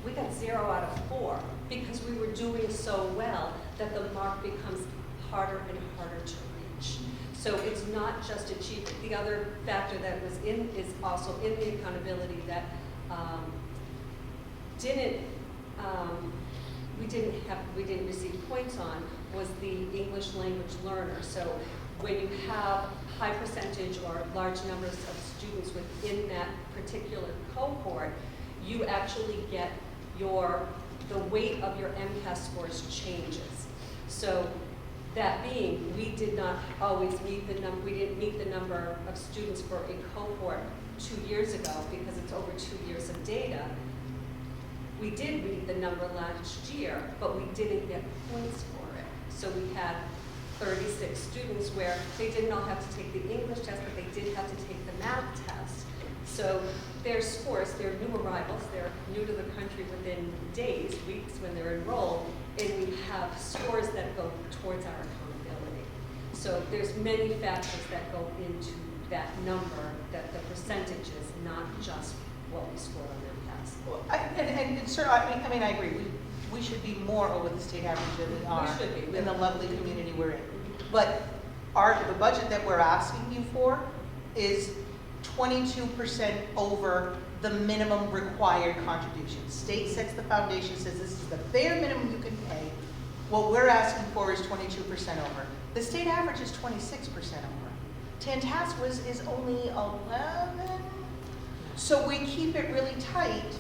we got 0 out of 4 because we were doing so well that the mark becomes harder and harder to reach. So it's not just achievement. The other factor that was in, is also in the accountability that we didn't receive points on was the English language learner. So when you have high percentage or large numbers of students within that particular cohort, you actually get the weight of your MCAS scores changes. So that being, we did not always meet the number, we didn't meet the number of students for a cohort 2 years ago because it's over 2 years of data. We did meet the number last year, but we didn't get points for it. So we had 36 students where they didn't all have to take the English test, but they did have to take the math test. So their scores, they're new arrivals, they're new to the country within days, weeks when they're enrolled, and we have scores that go towards our accountability. So there's many factors that go into that number, that the percentage is not just what we scored on MCAS. Well, and sir, I mean, I agree. We should be more over the state average than we are should be. in the lovely community we're in. But the budget that we're asking you for is 22% over the minimum required contribution. State sets the foundation, says this is the bare minimum you can pay. What we're asking for is 22% over. The state average is 26% over. Tantascwa's is only 11. So we keep it really tight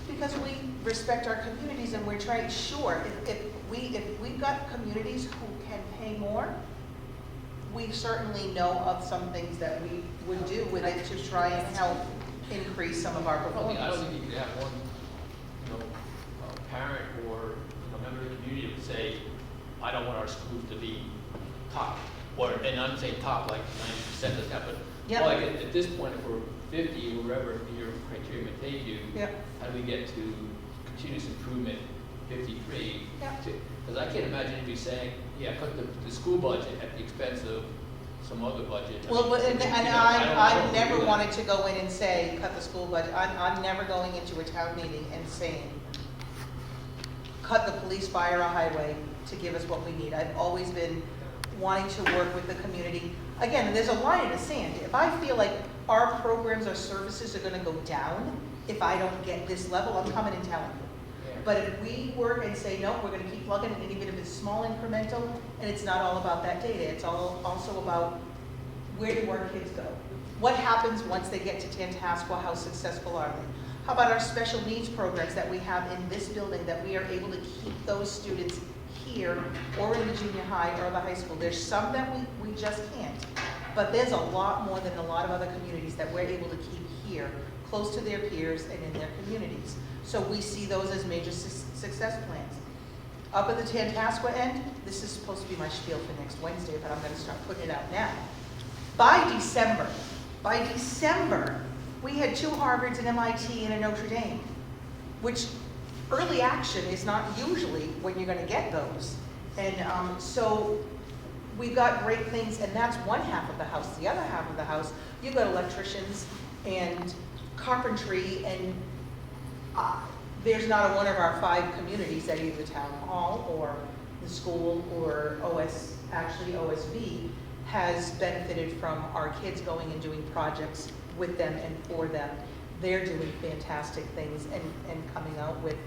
because we respect our communities and we're trying, sure, if we've got communities who can pay more, we certainly know of some things that we would do with it to try and help increase some of our I don't performance. think you could have one, parent or, member of the community that would say, I don't want our schools to be top, and I'm saying top, like 90% of that, but, Yep. well, like at this point, if we're 50, or wherever your criteria may take you, Yep. how do we get to continuous improvement 53? Yep. Because I can't imagine anybody saying, yeah, cut the school budget at the expense of some other budget. Well, but, and I don't I never do that. wanted to go in and say, cut the school budget. I'm never going into a town meeting and saying, cut the police, fire, or highway to give us what we need. I've always been wanting to work with the community. Again, there's a line in the sand. If I feel like our programs or services are gonna go down, if I don't get this level, I'm coming and telling you. But if we work and say, no, we're gonna keep plugging, and even if it's small incremental, and it's not all about that data, it's all also about where do our kids go? What happens once they get to Tantascwa, how successful are they? How about our special needs programs that we have in this building, that we are able to keep those students here, or in the junior high or the high school? There's some that we just can't, but there's a lot more than a lot of other communities that we're able to keep here, close to their peers and in their communities. So we see those as major success plans. Up at the Tantascwa end, this is supposed to be my spiel for next Wednesday, but I'm gonna start putting it out now. By December, we had 2 Harvards, an MIT, and a Notre Dame, which early action is not usually when you're gonna get those. And so we've got great things, and that's one half of the house. The other half of the house, you've got electricians and carpentry, and there's not one of our 5 communities at either town hall or the school or OSV has benefited from our kids going and doing projects with them and for them. They're doing fantastic things and coming out with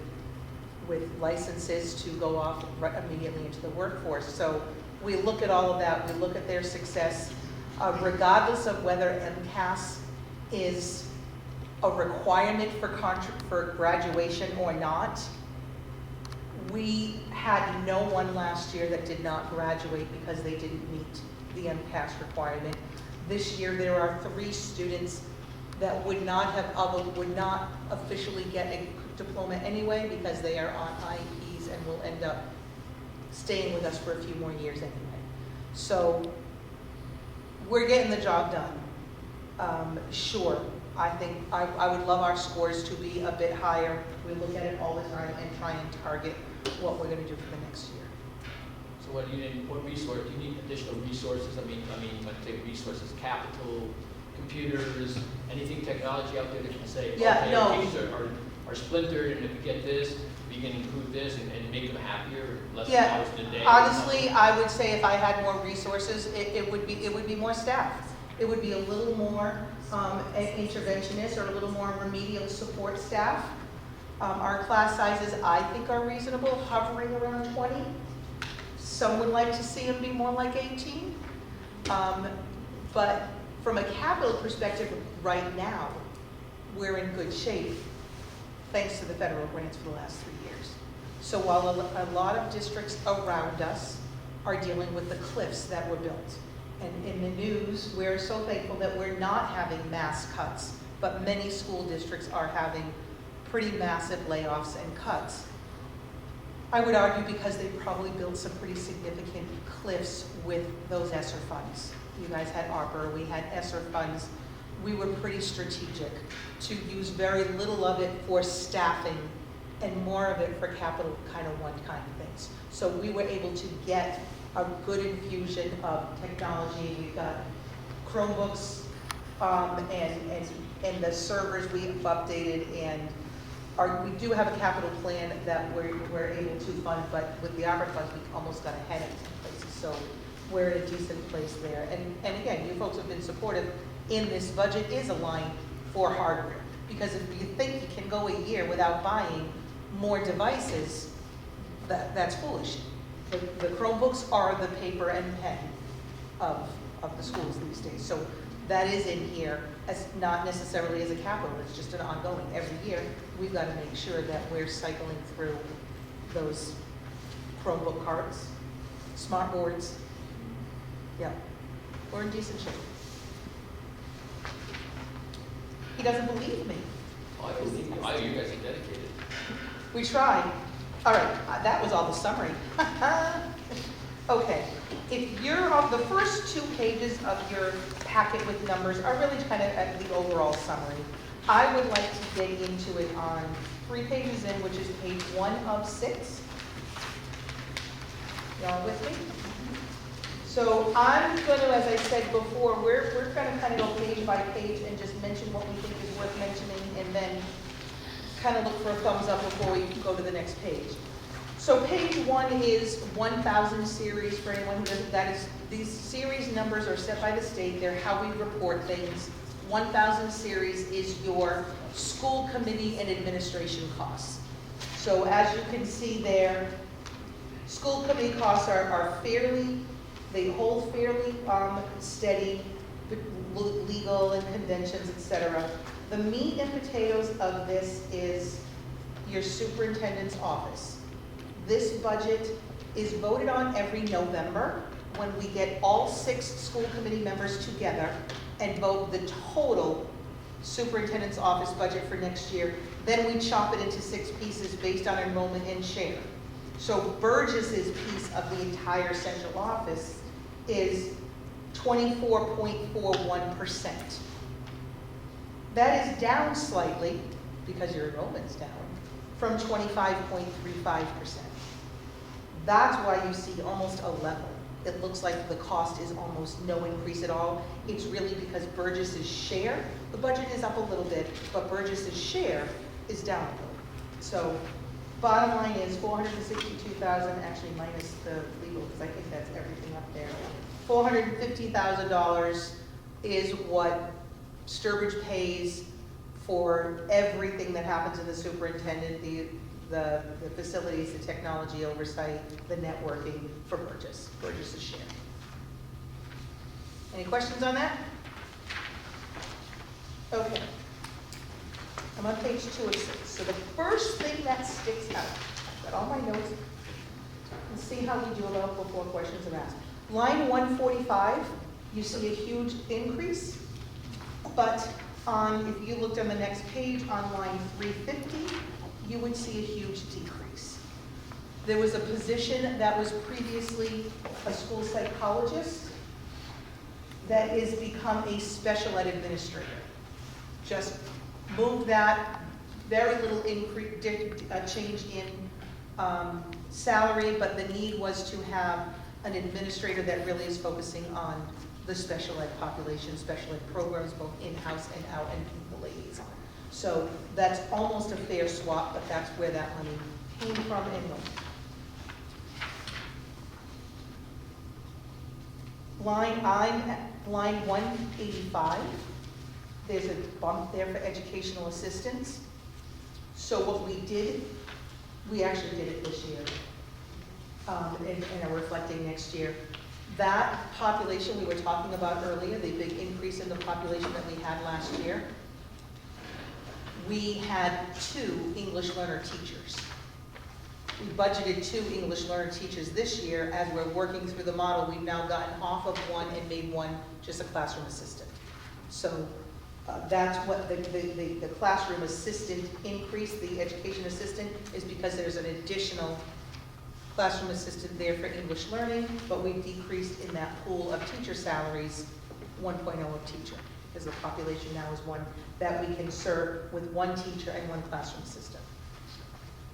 licenses to go off immediately into the workforce. So we look at all of that, we look at their success, regardless of whether MCAS is a requirement for graduation or not. We had no one last year that did not graduate because they didn't meet the MCAS requirement. This year there are 3 students that would not officially get a diploma anyway because they are on IEPs and will end up staying with us for a few more years anyway. So we're getting the job done. Sure, I think I would love our scores to be a bit higher. We look at it all the time and try and target what we're going to do for the next year. So what do you need, do you need additional resources? I mean, when I say resources, capital, computers, anything technology out there that can say, Yeah, okay, no. our teachers are splintered, and if we get this, we can improve this and make them happier, less Yeah, hours in a day. honestly, I would say if I had more resources, it would be more staff. It would be a little more interventionist or a little more remedial support staff. Our class sizes, I think, are reasonable, hovering around 20. Some would like to see them be more like 18. But from a capital perspective, right now, we're in good shape, thanks to the federal grants for the last 3 years. So while a lot of districts around us are dealing with the cliffs that were built, and in the news, we're so thankful that we're not having mass cuts, but many school districts are having pretty massive layoffs and cuts. I would argue because they probably built some pretty significant cliffs with those ESSER funds. You guys had ARPA, we had ESSER funds. We were pretty strategic to use very little of it for staffing and more of it for capital kind of one-time things. So we were able to get a good infusion of technology. We've got Chromebooks and the servers we've updated, and we do have a capital plan that we're able to fund, but with the ARPA funds, we almost got ahead of some places. So we're in a decent place there. And again, you folks have been supportive in this budget is a line for hardware. Because if you think you can go a year without buying more devices, that's foolish. The Chromebooks are the paper and pen of the schools these days. So that is in here as not necessarily as a capital, it's just an ongoing. Every year, we've got to make sure that we're cycling through those Chromebook carts, smart boards. Yeah, we're in decent shape. He doesn't believe me. I believe you, you guys are dedicated. We tried. All right, that was all the summary. Okay, if you're on the first 2 pages of your packet with numbers are really kind of at the overall summary. I would like to dig into it on 3 pages in, which is page 1 of 6. Y'all with me? So I'm going to, as I said before, we're going to kind of go page by page and just mention what we think is worth mentioning, and then kind of look for a thumbs up before we go to the next page. So page 1 is 1,000 series. For anyone who doesn't, that is, these series numbers are set by the state. They're how we report things. 1,000 series is your school committee and administration costs. So as you can see there, school committee costs are fairly, they hold fairly steady, legal and conventions, etc. The meat and potatoes of this is your superintendent's office. This budget is voted on every November when we get all 6 school committee members together and vote the total superintendent's office budget for next year. Then we chop it into 6 pieces based on enrollment and share. So Burgess's piece of the entire central office is 24.41%. That is down slightly, because your enrollment's down, from 25.35%. That's why you see almost a level. It looks like the cost is almost no increase at all. It's really because Burgess's share, the budget is up a little bit, but Burgess's share is down a little. So bottom line is 462,000, actually minus the legal, because I think that's everything up there. $450,000 is what Sturbridge pays for everything that happens in the superintendent, the facilities, the technology oversight, the networking for Burgess's share. Any questions on that? Okay. I'm on page 2 of 6. So the first thing that sticks out, I've got all my notes, and see how we do about before questions are asked. Line 145, you see a huge increase, but if you looked on the next page on line 350, you would see a huge decrease. There was a position that was previously a school psychologist that is become a special ed administrator. Just moved that, very little increase, change in salary, but the need was to have an administrator that really is focusing on the special ed population, special ed programs, both in-house and out, and the liaison. So that's almost a fair swap, but that's where that money came from and went. Line 185, there's a bump there for educational assistance. So what we did, we actually did it this year, and are reflecting next year. That population we were talking about earlier, the big increase in the population that we had last year, we had 2 English learner teachers. We budgeted 2 English learner teachers this year. As we're working through the model, we've now gotten off of 1 and made 1 just a classroom assistant. So that's what the classroom assistant increase, the education assistant, is because there's an additional classroom assistant there for English learning, but we've decreased in that pool of teacher salaries 1.0 of teacher, because the population now is 1 that we can serve with 1 teacher and 1 classroom assistant.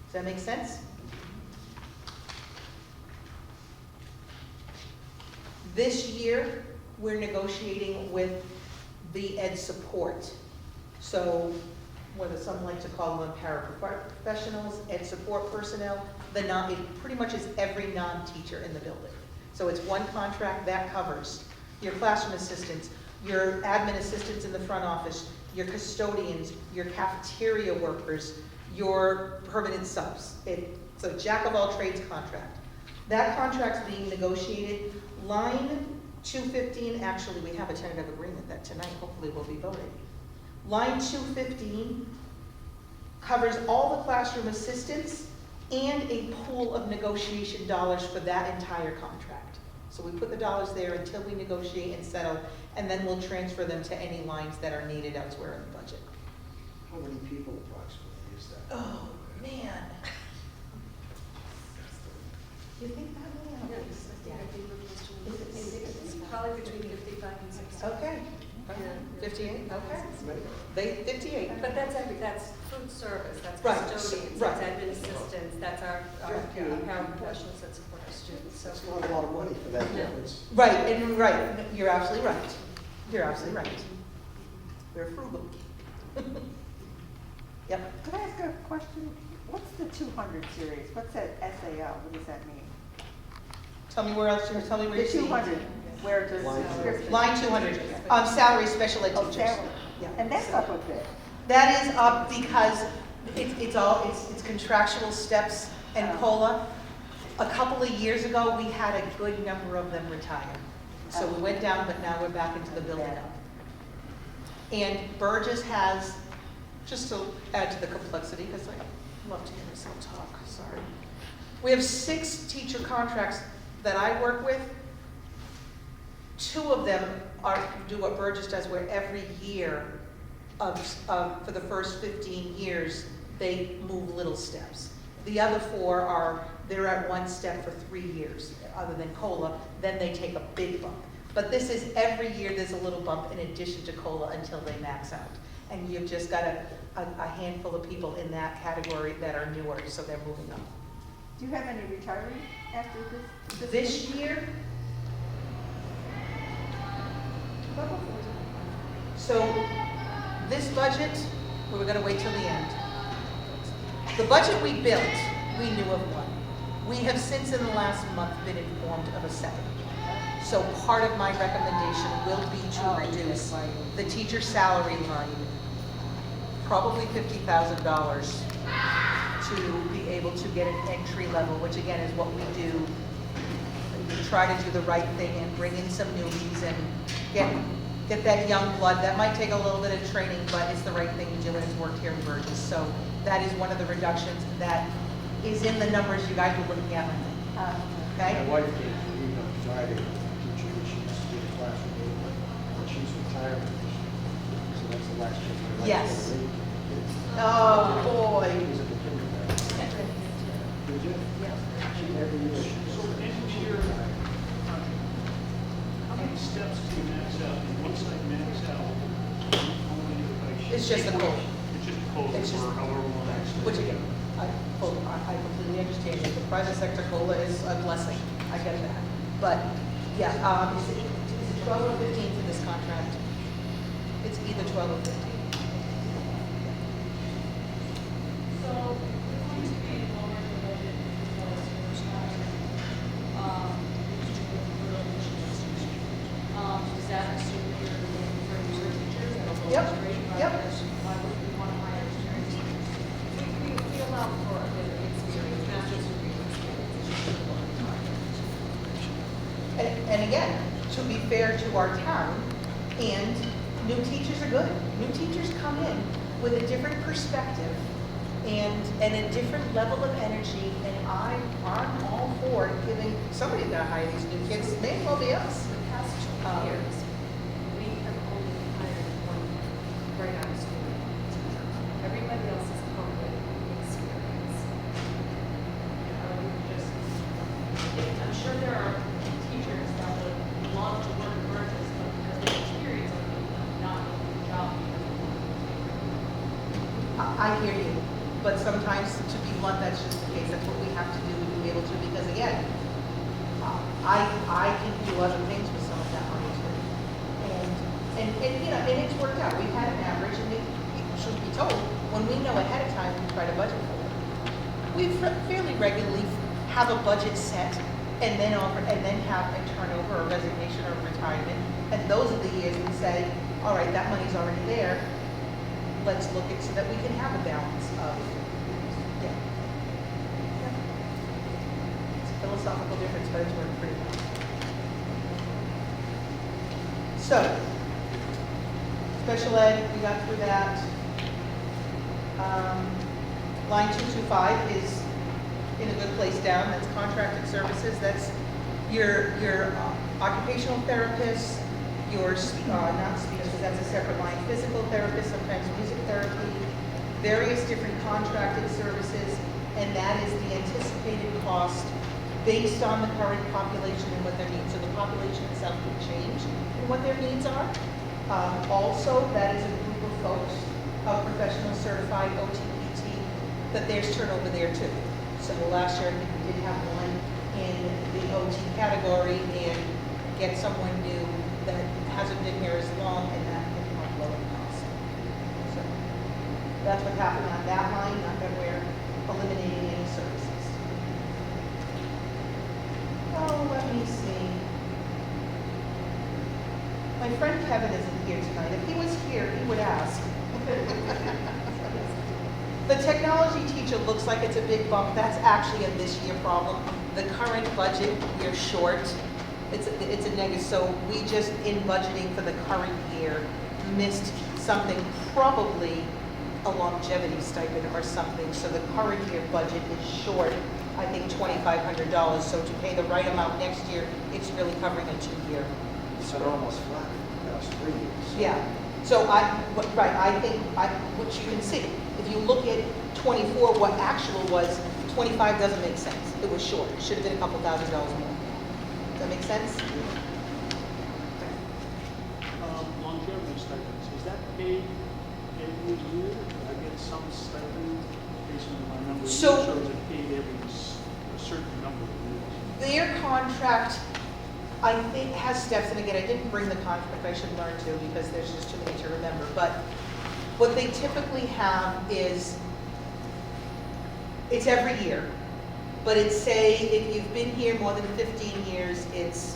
Does that make sense? This year, we're negotiating with the ed support. So whether some like to call them paraprofessionals, ed support personnel, it pretty much is every non-teacher in the building. So it's 1 contract that covers your classroom assistants, your admin assistants in the front office, your custodians, your cafeteria workers, your permanent subs. It's a jack of all trades contract. That contract's being negotiated. Line 215, actually we have a tentative agreement that tonight hopefully will be voted. Line 215 covers all the classroom assistants and a pool of negotiation dollars for that entire contract. So we put the dollars there until we negotiate and settle, and then we'll transfer them to any lines that are needed elsewhere in the budget. How many people approximately is that? Oh, man. You think that many? I don't think so. It's probably between 55 and 60. Okay. 58, okay. They, 58. But that's food service, that's Right, custodians, right. that's admin assistants, that's our paraprofessionals that support our students, so. That's not a lot of money for that No. difference. Right, and right, you're absolutely right. You're absolutely right. We're frugal. Yep. Could I ask a question? What's the 200 series? What's that SAL? What does that mean? Tell me where else, tell me where The you see. 200, where does Line description? Line 200, salary special ed Oh, teachers. salary. Yeah. And that's up a bit. That is up because it's contractual steps and Oh. COLA. A couple of years ago, we had a good number of them retire. So we went down, but now we're back into the building up. And Burgess has, just to add to the complexity, because I love to hear myself talk, sorry. We have 6 teacher contracts that I work with. 2 of them do what Burgess does, where every year for the first 15 years, they move little steps. The other 4 they're at 1 step for 3 years, other than COLA, then they take a big bump. But this is every year there's a little bump in addition to COLA until they max out. And you've just got a handful of people in that category that are newer, so they're moving up. Do you have any retirement after this? This year, so this budget, we're gonna wait till the end. The budget we built, we knew of one. We have since in the last month been informed of a second. So part of my recommendation will be to reduce the teacher salary line, probably $50,000 to be able to get an entry level, which again is what we do. We try to do the right thing and bring in some newbies and get that young blood. That might take a little bit of training, but it's the right thing to do and it's worked here in Burgess. So that is one of the reductions that is in the numbers you guys were looking at. Okay? My wife gave me on Friday, teacher, she used to be a classroom leader, but she's retired. So that's the last year of her life. Yes. So they- kids. Oh, boy. She was at the kindergarten. Did you? She, every year she was. So in your how many steps do you max out? And once I max out, how many do I? It's just a COLA. It's just a COLA It's just- for however long. Which again, I completely understand that the private sector COLA is a blessing, I get that. But, yeah, is it 12 or 15 for this contract? It's either 12 or 15. So, we're going to be lowering the budget for the first time. Does that assume that you're looking for new teachers at a lower Yep, rate? yep. Why would we want to hire experienced teachers? We allow for a bit of experience, not just a real experience. And again, to be fair to our town, and new teachers are good. New teachers come in with a different perspective and a different level of energy, and I'm all for giving, somebody's gonna hire these new kids, may as well be us. The past 2 years, we have only hired one right out of school teacher. Everybody else has come with experience. I'm sure there are teachers that would love to work in Burgess, but because of experience, are not in the job. I hear you, but sometimes, to be blunt, that's just the case, that's what we have to do to be able to, because again, I can do other things with some of that money too. And you know, and it's worked out, we've had an average, and it should be told, when we know ahead of time, we try to budget for it. We fairly regularly have a budget set, and then have a turnover or resignation or retirement, and those are the years we say, all right, that money's already there, let's look at so that we can have a balance of, yeah. It's a philosophical difference, but it's worked pretty well. So, special ed, we got through that. Line 225 is in a good place down, that's contracted services, that's your occupational therapists, your, not speech, because that's a separate line, physical therapists, sometimes music therapy, various different contracted services, and that is the anticipated cost based on the current population and what their needs. So the population itself can change and what their needs are. Also, that is a group of folks, of professional certified OTPT, that there's turnover there too. So last year, I think we did have one in the OT category and get someone new that hasn't been here as long, and that can help lower the cost. So that's what happened on that line, not that we're eliminating any services. Oh, let me see. My friend Kevin isn't here tonight. If he was here, he would ask. The technology teacher looks like it's a big bump. That's actually a this year problem. The current budget, we're short. It's a negative. So we just, in budgeting for the current year, missed something, probably a longevity stipend or something. So the current year budget is short, I think, $2,500. So to pay the right amount next year, it's really covering a 2-year. So they're almost flat for the past 3 years. Yeah, so I think, which you can see, if you look at 24, what actual was, 25 doesn't make sense. It was short, it should have been a couple $1,000s more. Does that make sense? Longevity stipends, is that paid every year? Do I get some stipend based on my number of years, So- or is it paid every a certain number of years? Their contract, I think, has steps, and again, I didn't bring the contract, I should learn to, because there's just too many to remember, but what they typically have is, it's every year, but it's, say, if you've been here more than 15 years, it's,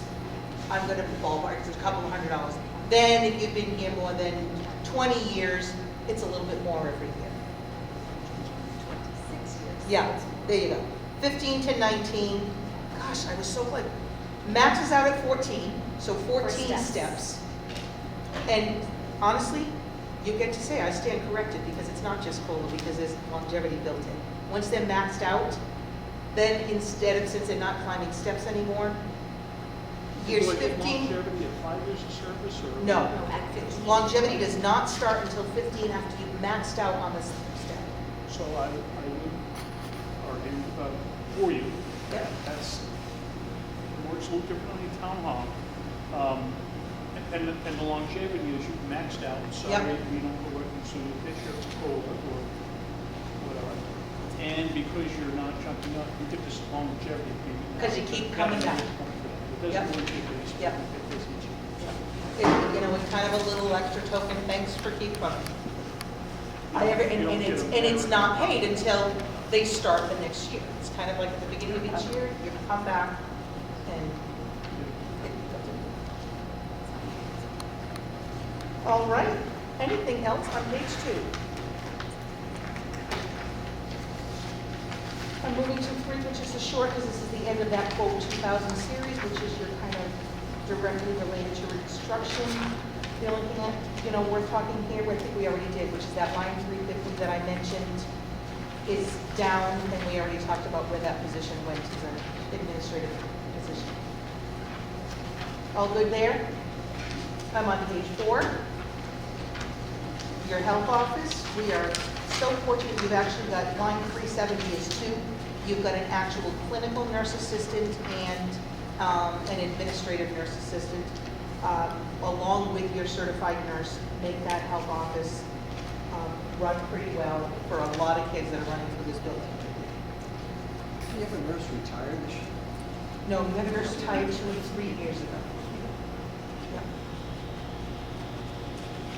I'm gonna ballpark, it's a couple of $100. Then if you've been here more than 20 years, it's a little bit more every year. 26 years. Yeah, there you go. 15 to 19, gosh, I was so glad. Max is out at 14, so 14 steps. And honestly, you get to say, I stand corrected, because it's not just COLA, because there's longevity built in. Once they're maxed out, then instead of, since they're not climbing steps anymore, years Do I get 15, longevity at 5 years of service, or? no. Longevity does not start until 15 after you've maxed out on the step. So I would argue for you, Yeah. that's, it works a little differently in town hall. And the longevity is you maxed out, so Yep. you don't go working, so you get your COLA or whatever. And because you're not jumping up, you get this longevity payment. 'Cause you keep coming back. It Yep. doesn't really get this. Yep. You know, it's kind of a little extra token, thanks for keep coming. And it's not paid until they start the next year. It's kind of like at the beginning of each year, you come back and. All right, anything else on page 2? I'm moving to 3, which is the short, because this is the end of that quote 2000 series, which is your kind of directly related to instruction. The only thing, you know, we're talking here, I think we already did, which is that line 350 that I mentioned is down, and we already talked about where that position went to the administrative position. All good there? I'm on page 4. Your health office, we are so fortunate, you've actually got line 370 is 2. You've got an actual clinical nurse assistant and an administrative nurse assistant, along with your certified nurse, make that health office run pretty well for a lot of kids that are running through this building. Do you have a nurse retired this year? No, you had a nurse retired 2 and 3 years ago. Yeah.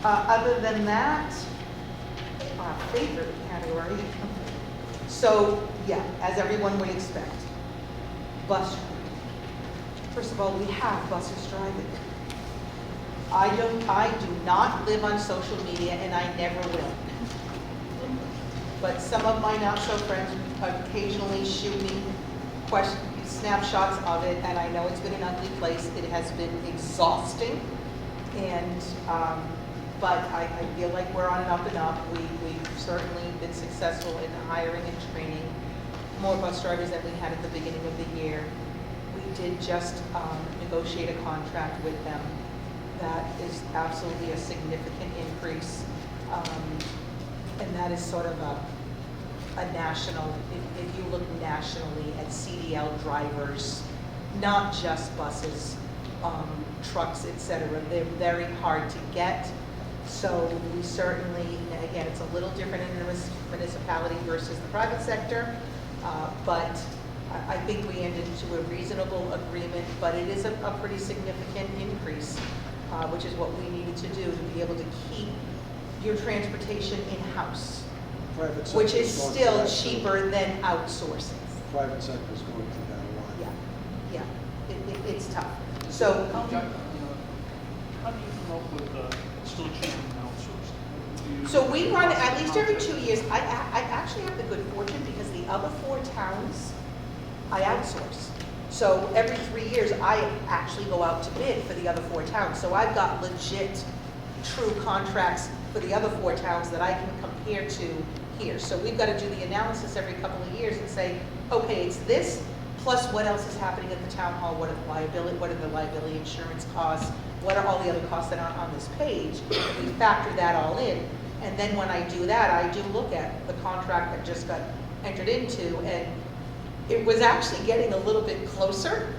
Other than that, our favorite category. So, yeah, as everyone would expect, bus driving. First of all, we have buses driving. I do not live on social media, and I never will. But some of my not-so-friends occasionally shoot me snapshots of it, and I know it's been an ugly place. It has been exhausting, and but I feel like we're on an up and up. We've certainly been successful in hiring and training more bus drivers than we had at the beginning of the year. We did just negotiate a contract with them that is absolutely a significant increase. And that is sort of a national, if you look nationally at CDL drivers, not just buses, trucks, et cetera, they're very hard to get. So we certainly, again, it's a little different in the municipality versus the private sector, but I think we ended into a reasonable agreement, but it is a pretty significant increase, which is what we needed to do to be able to keep your transportation in-house, Private sector which is going still through that. cheaper than outsourcing. Private sector is going through that a lot. Yeah, it's tough. So, How do you come up with, still cheaper than outsourcing? Do you- so we run at least every 2 years. I actually have the good fortune because the other 4 towns, I outsource. So every 3 years, I actually go out to bid for the other 4 towns. So I've got legit, true contracts for the other 4 towns that I can compare to here. So we've got to do the analysis every couple of years and say, okay, it's this, plus what else is happening at the town hall, what are the liability insurance costs, what are all the other costs that aren't on this page? We factor that all in. And then when I do that, I do look at the contract that just got entered into, and it was actually getting a little bit closer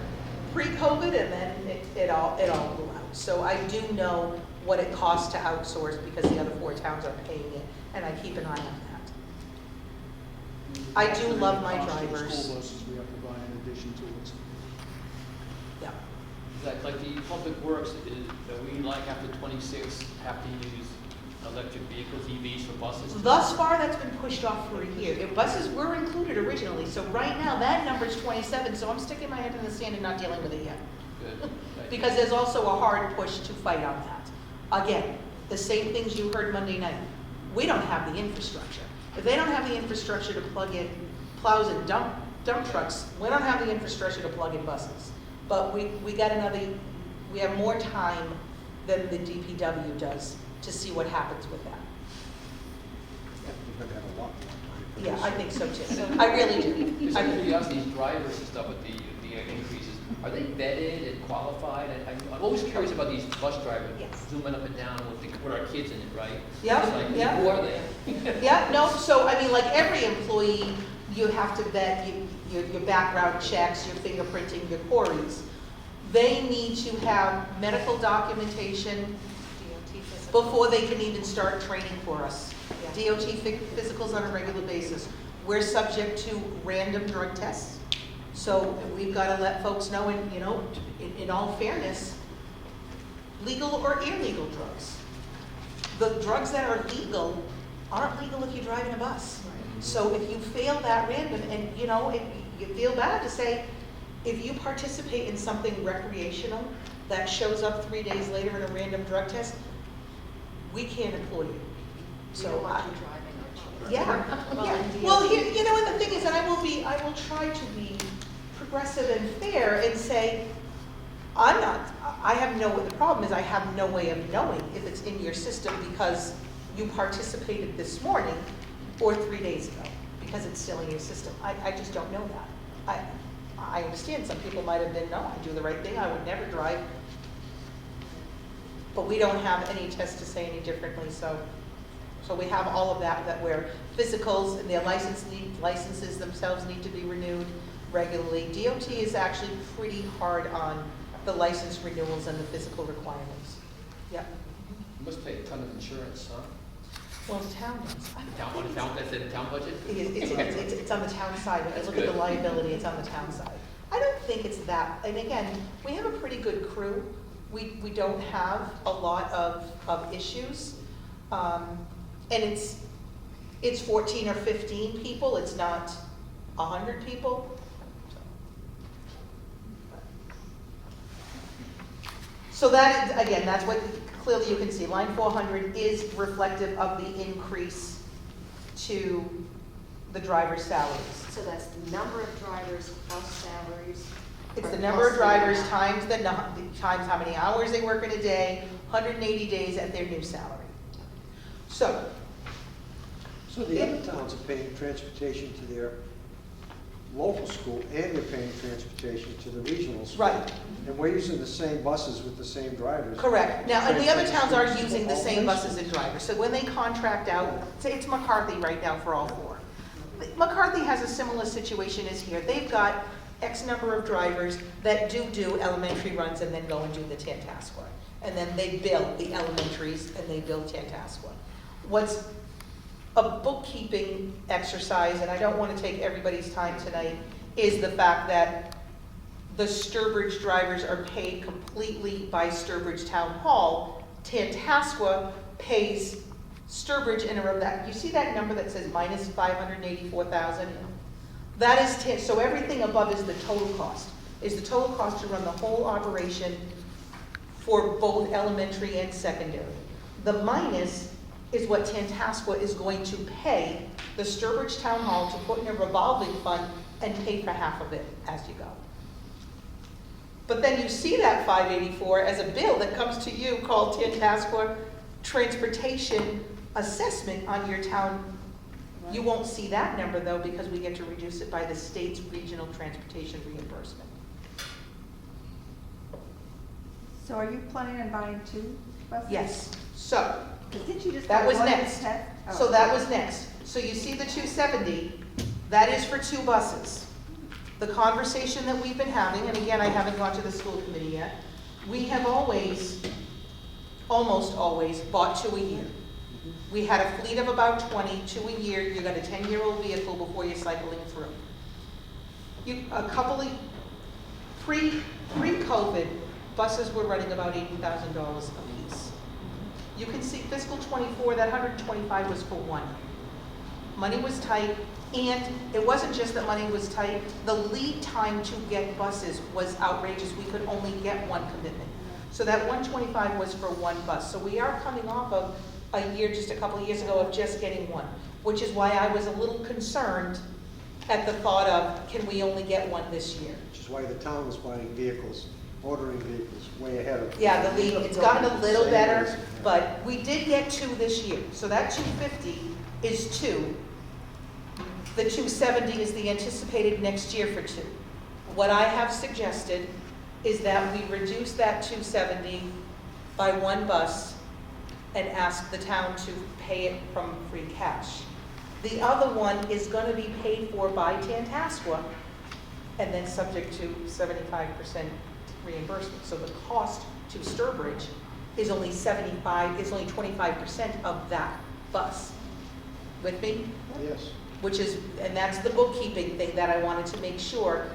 pre-COVID, and then it all blew out. So I do know what it costs to outsource because the other 4 towns are paying it, and I keep an eye on that. I do love my Cost of drivers. School buses we have to buy in addition to what's. Yeah. Like the public works, we like after 26 have to use electric vehicles, EVs for buses? Thus far, that's been pushed off for a year. If buses were included originally, so right now, that number's 27, so I'm sticking my head in the sand and not dealing with it yet. Good. Thank you. Because there's also a hard push to fight on that. Again, the same things you heard Monday night. We don't have the infrastructure. If they don't have the infrastructure to plug in plows and dump trucks, we don't have the infrastructure to plug in buses. But we have more time than the DPW does to see what happens with that. We're gonna have a lot more time. Yeah, I think so too. I really do. Just out of curiosity, these drivers and stuff with the increases, are they vetted and qualified? I'm always curious about these bus drivers Yes. zooming up and down with our kids in it, right? Yeah, It's like, yeah. who are they? Yeah, no, so I mean, like every employee, you have to vet your background checks, your fingerprinting, your queries. They need to have medical documentation before they can even start training for us. DOT physicals on a regular basis. We're subject to random drug tests. So we've got to let folks know, and in all fairness, legal or illegal drugs. The drugs that are legal aren't legal if you're driving a bus. So if you fail that random, and you feel bad to say, if you participate in something recreational that shows up 3 days later in a random drug test, we can't employ you. So yeah. Well, here, and the thing is, and I will try to be progressive and fair and say, the problem is I have no way of knowing if it's in your system because you participated this morning or 3 days ago, because it's still in your system. I just don't know that. I understand some people might have been, no, I do the right thing, I would never drive. But we don't have any tests to say any differently, so we have all of that where physicals and their licenses themselves need to be renewed regularly. DOT is actually pretty hard on the license renewals and the physical requirements. Yep. You must pay a ton of insurance, huh? Well, the town does. That's in the town budget? It's on the town side. When you That's look at the good. liability, it's on the town side. I don't think it's that, and again, we have a pretty good crew. We don't have a lot of issues. And it's 14 or 15 people, it's not 100 people. So that, again, that's what clearly you can see. Line 400 is reflective of the increase to the driver's salaries. So that's the number of drivers plus salaries. It's or the number of plus drivers amount. times how many hours they work in a day, 180 days at their new salary. So So the other towns are paying transportation to their local school and you're paying transportation to the regional school. Right. And we're using the same buses with the same drivers. Correct. Now, and the other towns are Transportation using the to all same places. buses and drivers, so when they contract out, say it's McCarthy right now for all four. McCarthy has a similar situation as here. They've got X number of drivers that do elementary runs and then go and do the Tantascwa. And then they bill the elementaries and they bill Tantascwa. What's a bookkeeping exercise, and I don't want to take everybody's time tonight, is the fact that the Sturbridge drivers are paid completely by Sturbridge Town Hall. Tantascwa pays Sturbridge in a, that, you see that number that says minus 584,000? That is, so everything above is the total cost, is the total cost to run the whole operation for both elementary and secondary. The minus is what Tantascwa is going to pay the Sturbridge Town Hall to put in a revolving fund and pay for half of it as you go. But then you see that 584 as a bill that comes to you called Tantascwa Transportation Assessment on your town. You won't see that number though because we get to reduce it by the state's regional transportation reimbursement. So are you planning on buying 2 buses? Yes, so Didn't you just that buy was one next. test? Oh. So that was next. So you see the 270, that is for 2 buses. The conversation that we've been having, and again, I haven't gone to the school committee yet, we have always, almost always, bought 2 a year. We had a fleet of about 20, 2 a year. You got a 10-year-old vehicle before you're cycling through. A couple of, pre-COVID, buses were running about $80,000 a piece. You can see fiscal 24, that 125 was for 1. Money was tight, and it wasn't just that money was tight, the lead time to get buses was outrageous. We could only get 1 commitment. So that 125 was for 1 bus. So we are coming off of a year, just a couple of years ago, of just getting 1, which is why I was a little concerned at the thought of, can we only get 1 this year? Which is why the town is buying vehicles, ordering vehicles way ahead of. Yeah, the lead, it's gotten a little better, but we did get 2 this year. So that 250 is 2. The 270 is the anticipated next year for 2. What I have suggested is that we reduce that 270 by 1 bus and ask the town to pay it from free cash. The other one is going to be paid for by Tantascwa and then subject to 75% reimbursement. So the cost to Sturbridge is only 25% of that bus. With me? Yes. Which is, and that's the bookkeeping thing that I wanted to make sure.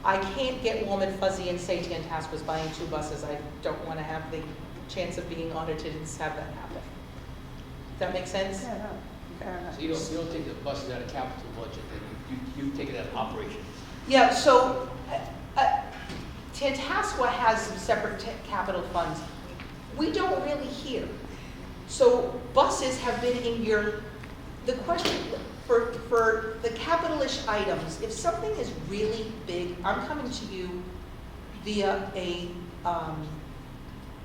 I can't get warm and fuzzy and say Tantascwa's buying 2 buses. I don't want to have the chance of being audited and have that happen. Does that make sense? Yeah, no, fair enough. So you don't take the buses out of capital budget, then you take it out of operation. Yeah, so Tantascwa has some separate capital funds. We don't really hear. So buses have been in your, the question for the capital-ish items, if something is really big, I'm coming to you via an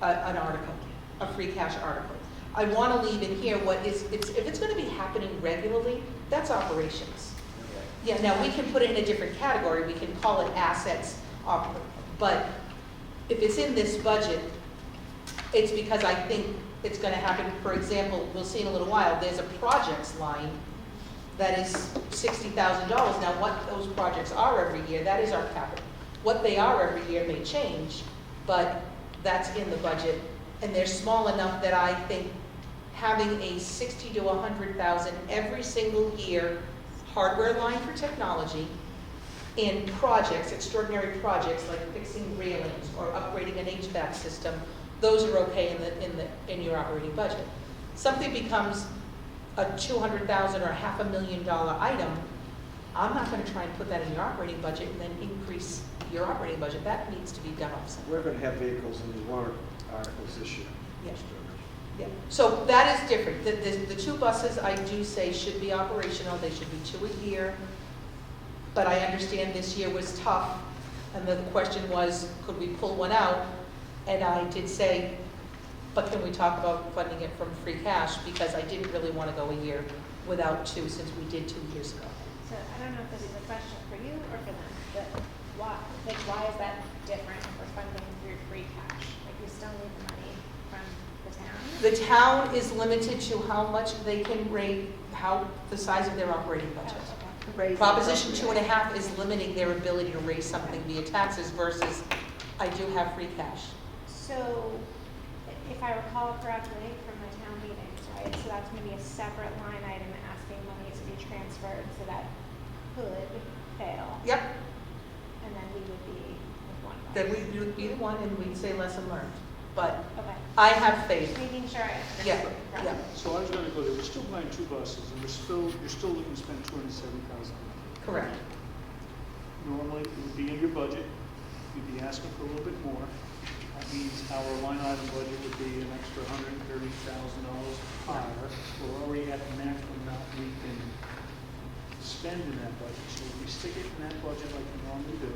article, a free cash article. I want to leave in here what is, if it's going to be happening regularly, that's operations. Yeah, now we can put it in a different category, we can call it assets, but if it's in this budget, it's because I think it's going to happen. For example, we'll see in a little while, there's a projects line that is $60,000. Now what those projects are every year, that is our capital. What they are every year may change, but that's in the budget, and they're small enough that I think having a 60 to 100,000 every single year hardware line for technology in projects, extraordinary projects like fixing railings or upgrading an HVAC system, those are okay in your operating budget. Something becomes a $200,000 or $500,000 item, I'm not going to try and put that in your operating budget and then increase your operating budget. That needs to be done offset. We're going to have vehicles in the warrant articles this year. Yes. Yeah. So that is different. The 2 buses I do say should be operational. They should be 2 a year. But I understand this year was tough, and the question was, could we pull 1 out? And I did say, but can we talk about funding it from free cash? Because I didn't really want to go a year without 2 since we did 2 years ago. So I don't know if this is a question for you or for them, but why is that different if we're funding through free cash? Like, we still need the money from the town? The town is limited to how much they can raise, how, the size of their operating budget. Raise Proposition appropriate. 2.5 is limiting their ability to raise something via taxes versus I do have free cash. So, if I recall correctly from the town meetings, right, so that's gonna be a separate line item asking money to be transferred, so that could fail, Yep, and then we would be with one. then we would be the one and we'd say lesson learned. But Okay, I have faith. making sure I Yeah, understand correctly. yeah, So I was gonna go there, we're still buying 2 buses, and you're still looking to spend $270,000. correct. Normally, it would be in your budget, you'd be asking for a little bit more. That means our line item budget would be an extra $130,000 higher. We're already at the maximum amount we can spend in that budget. So if we stick it in that budget like we normally do,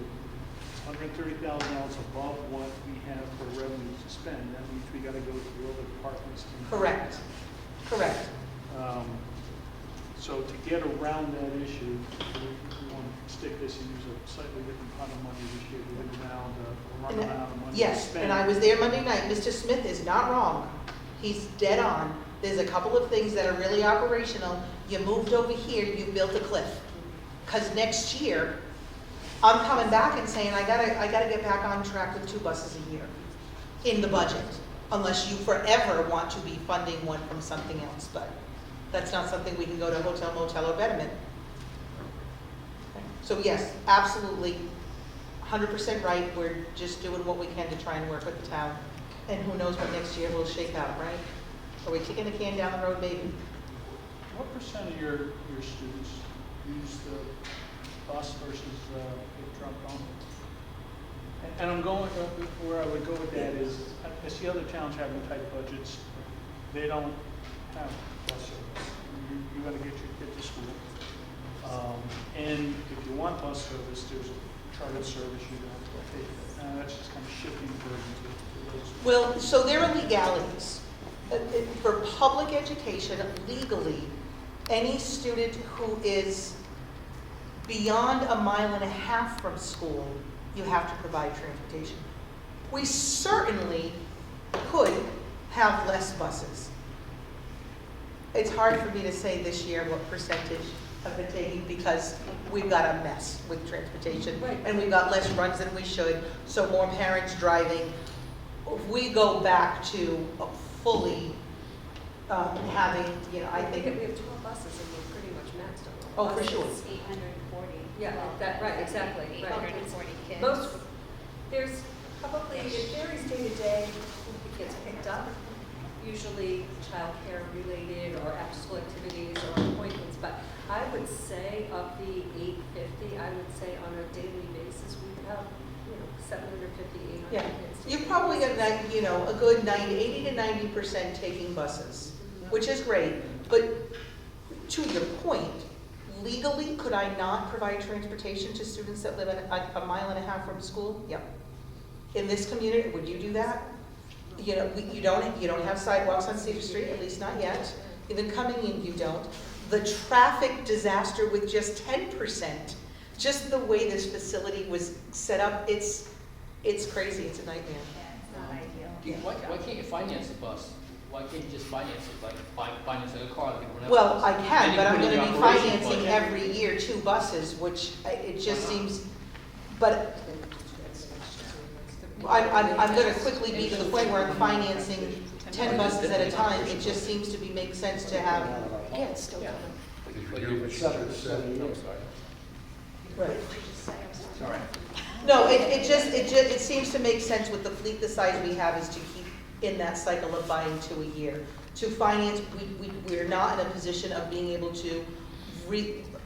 it's $130,000 above what we have for revenue to spend. That means we gotta go through all the departments. Correct, correct. So to get around that issue, we want to stick this and use a slightly different pot of money this year, to get around run amount of money to Yes, spend. and I was there Monday night. Mr. Smith is not wrong. He's dead on. There's a couple of things that are really operational. You moved over here, you built a cliff. Because next year, I'm coming back and saying, I gotta get back on track with 2 buses a year in the budget. Unless you forever want to be funding one from something else, but that's not something we can go to hotel, motel, or betterment. So yes, absolutely, 100% right. We're just doing what we can to try and work with the town. And who knows what next year will shake out, right? Are we kicking the can down the road, baby? What percent of your students use the bus versus the truck only? And I'm going, where I would go with that is, I see other towns having tight budgets. They don't have bus service. You gotta get your kid to school. And if you want bus service, there's a charter service you don't have to pay for. That's just kind of shifting the burden to those. Well, so there are legalities. For public education, legally, any student who is beyond 1.5 miles from school, you have to provide transportation. We certainly could have less buses. It's hard for me to say this year what percentage have been taking because we've got a mess with transportation. Right. And we've got less runs than we should, so more parents driving. If we go back to a fully having, I think, We have 12 buses and we're pretty much maxed out. oh, for sure. 840. Yeah, right, exactly, right. 840 kids. Most, there's probably, it varies day to day who gets picked up, usually childcare related or after-school activities or appointments, but I would say of the 850, I would say on a daily basis, we have, 750, 800 Yeah, kids. you've probably got a good 80 to 90% taking buses, which is great. But to your point, legally, could I not provide transportation to students that live a 1.5 miles from school? Yep. In this community, would you do that? You don't have sidewalks on Cedar Street, at least not yet. Even coming in, you don't. The traffic disaster with just 10%, just the way this facility was set up, it's crazy, it's a nightmare. Yeah, it's not ideal. Why can't you finance a bus? Why can't you just finance it, like finance a car like everyone else? Well, does? I Then can, you but I'm put it in gonna be your operational financing budget. every year 2 buses, which it just seems, but I'm gonna quickly be to the point where I'm financing 10 buses at a time. It just seems to make sense to have. Yeah, it's still Yeah. coming. But you're Separate, I'm sorry. Right. It's all right. No, it seems to make sense with the fleet the size we have is to keep in that cycle of buying 2 a year. To finance, we're not in a position of being able to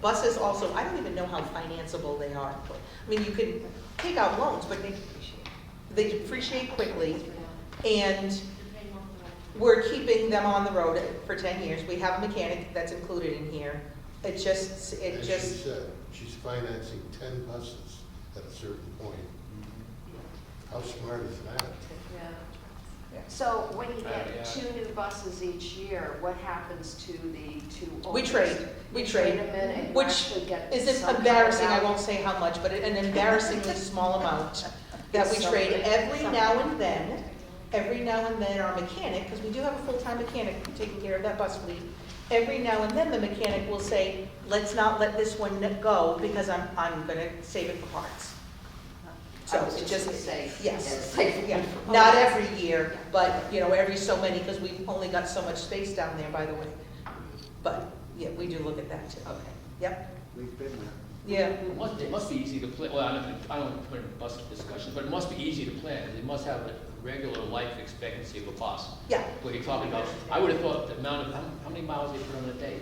buses also, I don't even know how financeable they are. I mean, you can take out loans, but they depreciate quickly, and we're keeping them on the road for 10 years. We have a mechanic that's included in here. As she said, she's financing 10 buses at a certain point. How smart is that? Yeah. So when you Yeah. get 2 new buses each year, what happens to the 2 old? We trade. You trade them in and you Which actually get is some embarrassing, I kind of won't say how much, but an embarrassingly small amount that we trade every now and then. Every now and then our mechanic, because we do have a full-time mechanic taking care of that bus fleet, every now and then the mechanic will say, let's not let this one go because I'm gonna save it for parts. So I was it just just, gonna say, yes, save it yeah, for not parts. every year, but, you know, every so many, because we've only got so much space down there, by the way. But, yeah, we do look at that too. Okay. Yep, We've been there. yeah. It must be easy to plan, well, I don't want to put in a bus discussion, but it must be easy to plan, because it must have a regular life expectancy of a bus. Yeah. What you're talking about, I would have thought the amount of, how many miles they put on a day?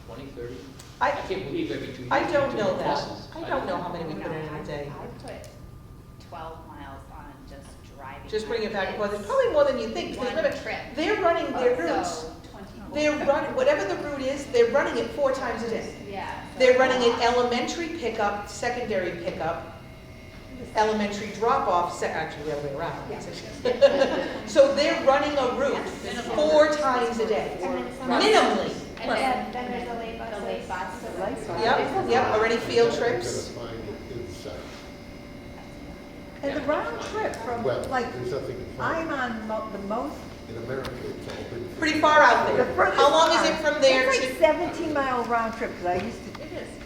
20, 30? I can't believe every 2 years. I don't two know more that. buses. I don't know how many we put in a day. I put 12 miles on just driving. Just bring it my back and forth. kids. It's probably more than you think, because One remember, trip. they're running their routes. So 24. They're running, whatever the route is, they're running it 4 times a day. Yeah. so They're running a an lot. elementary pickup, secondary pickup, elementary drop-off, actually the other way around. So they're running a route 4 times a day, minimally. And then there's the late buses. The late bus. The late bus. Yep, already field You're trips. gonna find it inside. And the round trip from, Well, like, there's nothing to I'm find. on the most, In America, it's all been. Pretty far out the there. furthest How long is part. it from there It's to? like 17-mile round trip, because I used to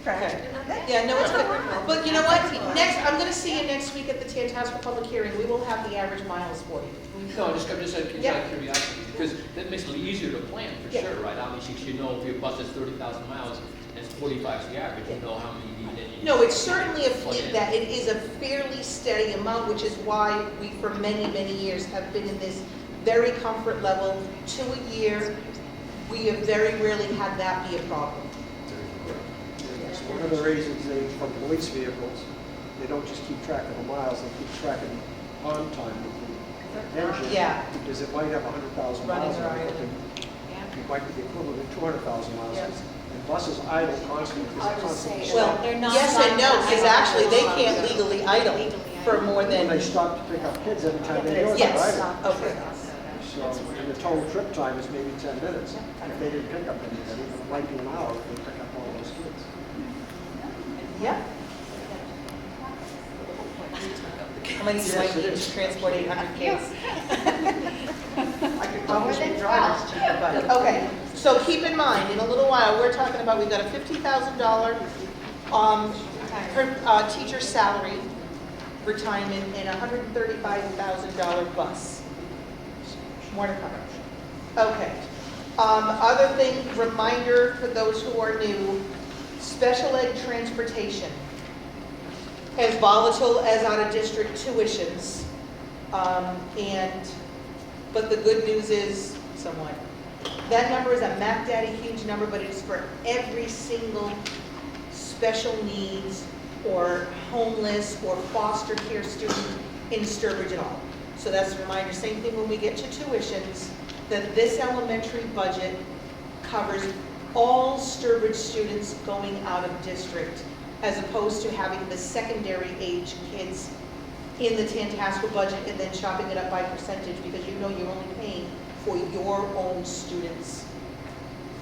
track Okay. it. Yeah, no, it's good. But you know what? Next, I'm gonna see you next week at the Tantasco public hearing. We will have the average miles for you. No, I'm just out of Yeah. curiosity, because that makes it easier to plan, for Yeah. sure, right? Obviously, you know if your bus is 30,000 miles, and it's 45 is the average, you know how many you need. and you No, it's can certainly a plug fleet in. that it is a fairly steady amount, which is why we, for many, many years, have been in this very comfort level, 2 a year. We have very rarely had that be a problem. Yes, one of the reasons for police vehicles, they don't just keep track of the miles, they keep track of the on time with the engine. Yeah. Because it might have 100,000 miles on Running it, around. but it might be the equivalent of 200,000 miles. Yeah. And buses idle constantly, because I they're would constantly say- stopped. Well, They're not yes and no, because actually they idle. can't legally idle for more And they than, stop to pick up kids every time they go, they're yes, idle. okay. So, and the total trip time is maybe 10 minutes. If they didn't pick up anybody, it might be an hour if they pick up all those kids. Yeah. How many do you like to transport 800 kids? I could probably drive this cheaper, but. Okay, so keep in mind, in a little while, we're talking about, we've got a $50,000 teacher salary retirement and a $135,000 bus. More to come. Okay. Other thing, reminder for those who are new, special ed transportation. As volatile as out-of-district tuitions, but the good news is, somewhat, that number is a Mac Daddy huge number, but it's for every single special needs or homeless or foster care student in Sturbridge at all. So that's a reminder, same thing when we get to tuitions, that this elementary budget covers all Sturbridge students going out of district, as opposed to having the secondary age kids in the Tantasco budget and then chopping it up by percentage, because you know you're only paying for your own students.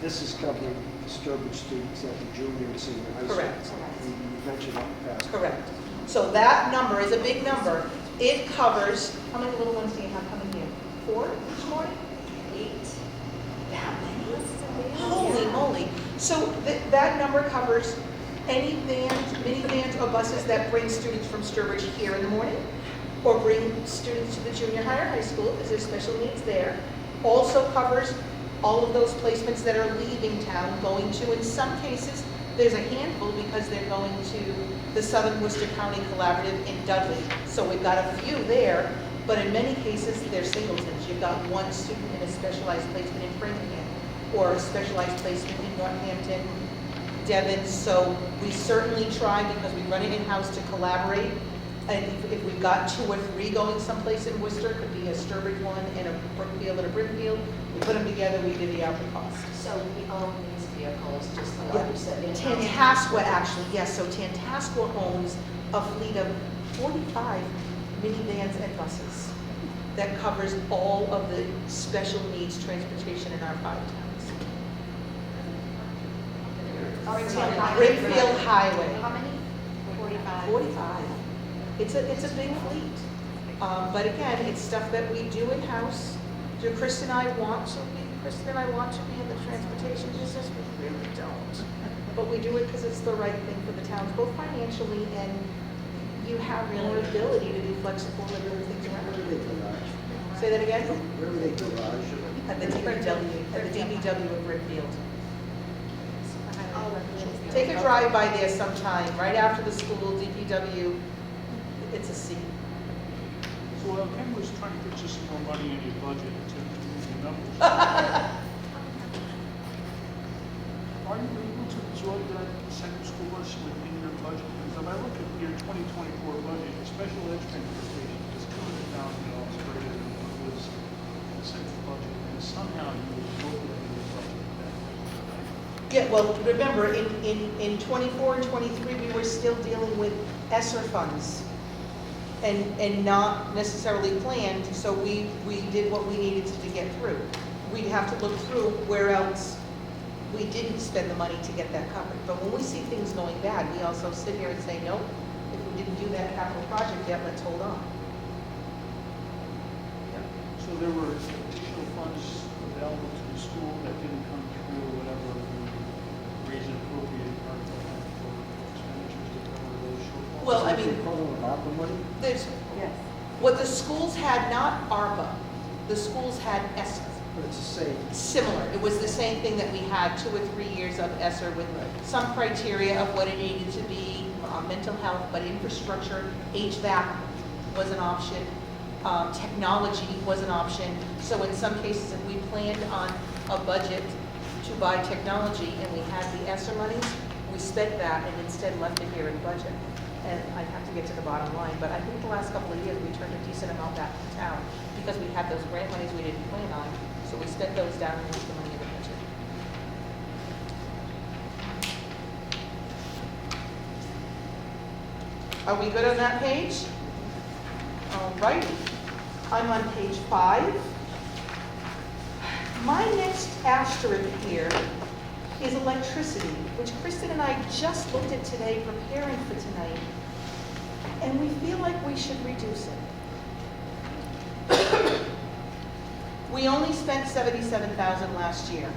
This is covering the Sturbridge students at the junior and senior high school. Correct. We mentioned that in the past. Correct. So that number is a big number. It covers, how many little ones do you have coming here? 4 each morning? 8. That many? Holy moly. So that number covers any vans, minivans, or buses that bring students from Sturbridge here in the morning, or bring students to the junior high school, because there's special needs there. Also covers all of those placements that are leaving town, going to, in some cases, there's a handful because they're going to the Southern Worcester County Collaborative in Dudley. So we've got a few there, but in many cases, they're singletons. You've got one student in a specialized placement in Framingham, or a specialized placement in Northampton, Devon. So we certainly try, because we run it in-house, to collaborate. And if we've got 2 or 3 going someplace in Worcester, it could be a Sturbridge one and a Brookfield and a Brimfield, we put them together, we divvy out the cost. So we own these vehicles, just like you said. Tantascwa actually, yes, so Tantascwa owns a fleet of 45 minivans and buses. that covers all of the special needs transportation in our 5 towns. Bridgefield Highway. How many? 45. It's a big fleet. But again, it's stuff that we do in-house. Do Kristen and I want to be in the transportation business? We really don't. But we do it because it's the right thing for the towns, both financially and you have more ability to be flexible and move things Where do around. they garage? Say that again? Where do they garage? At the DBW of Bridgefield. Take a drive by there sometime, right after the school, DPW, it's a C. So while Ken was trying to put just some more money in his budget to move the numbers, are you able to absorb that second school bus within your budget? Because if I look at your 2024 budget, your special ed transportation is $200,000 greater than what it was in the second budget, and somehow you appropriated the budget that way. Yeah, well, remember, in 24 and 23, we were still dealing with ESSER funds and not necessarily planned, so we did what we needed to get through. We'd have to look through where else we didn't spend the money to get that covered. But when we see things going bad, we also sit here and say, nope, if we didn't do that capital project yet, let's hold on. So there were additional funds available to the school that didn't come through, or whatever, raise and appropriate article for expenditures to cover those shortfalls? Well, I Is it mean, equivalent of ARPA money? there's, Yes. what the schools had, not ARPA, the schools had ESSER. But it's the same. Similar, it was the same thing that we had 2 or 3 years of ESSER with some criteria of what it needed to be, mental health, but infrastructure, HVAC was an option, technology was an option. So in some cases, if we planned on a budget to buy technology and we had the ESSER monies, we spent that and instead left it here in budget. And I'd have to get to the bottom line, but I think the last couple of years, we turned a decent amount back to town because we had those grant monies we didn't plan on, so we spent those down and used the money in the budget. Are we good on that page? All righty. I'm on page 5. My next asterisk here is electricity, which Kristen and I just looked at today preparing for tonight, and we feel like we should reduce it. We only spent $77,000 last year.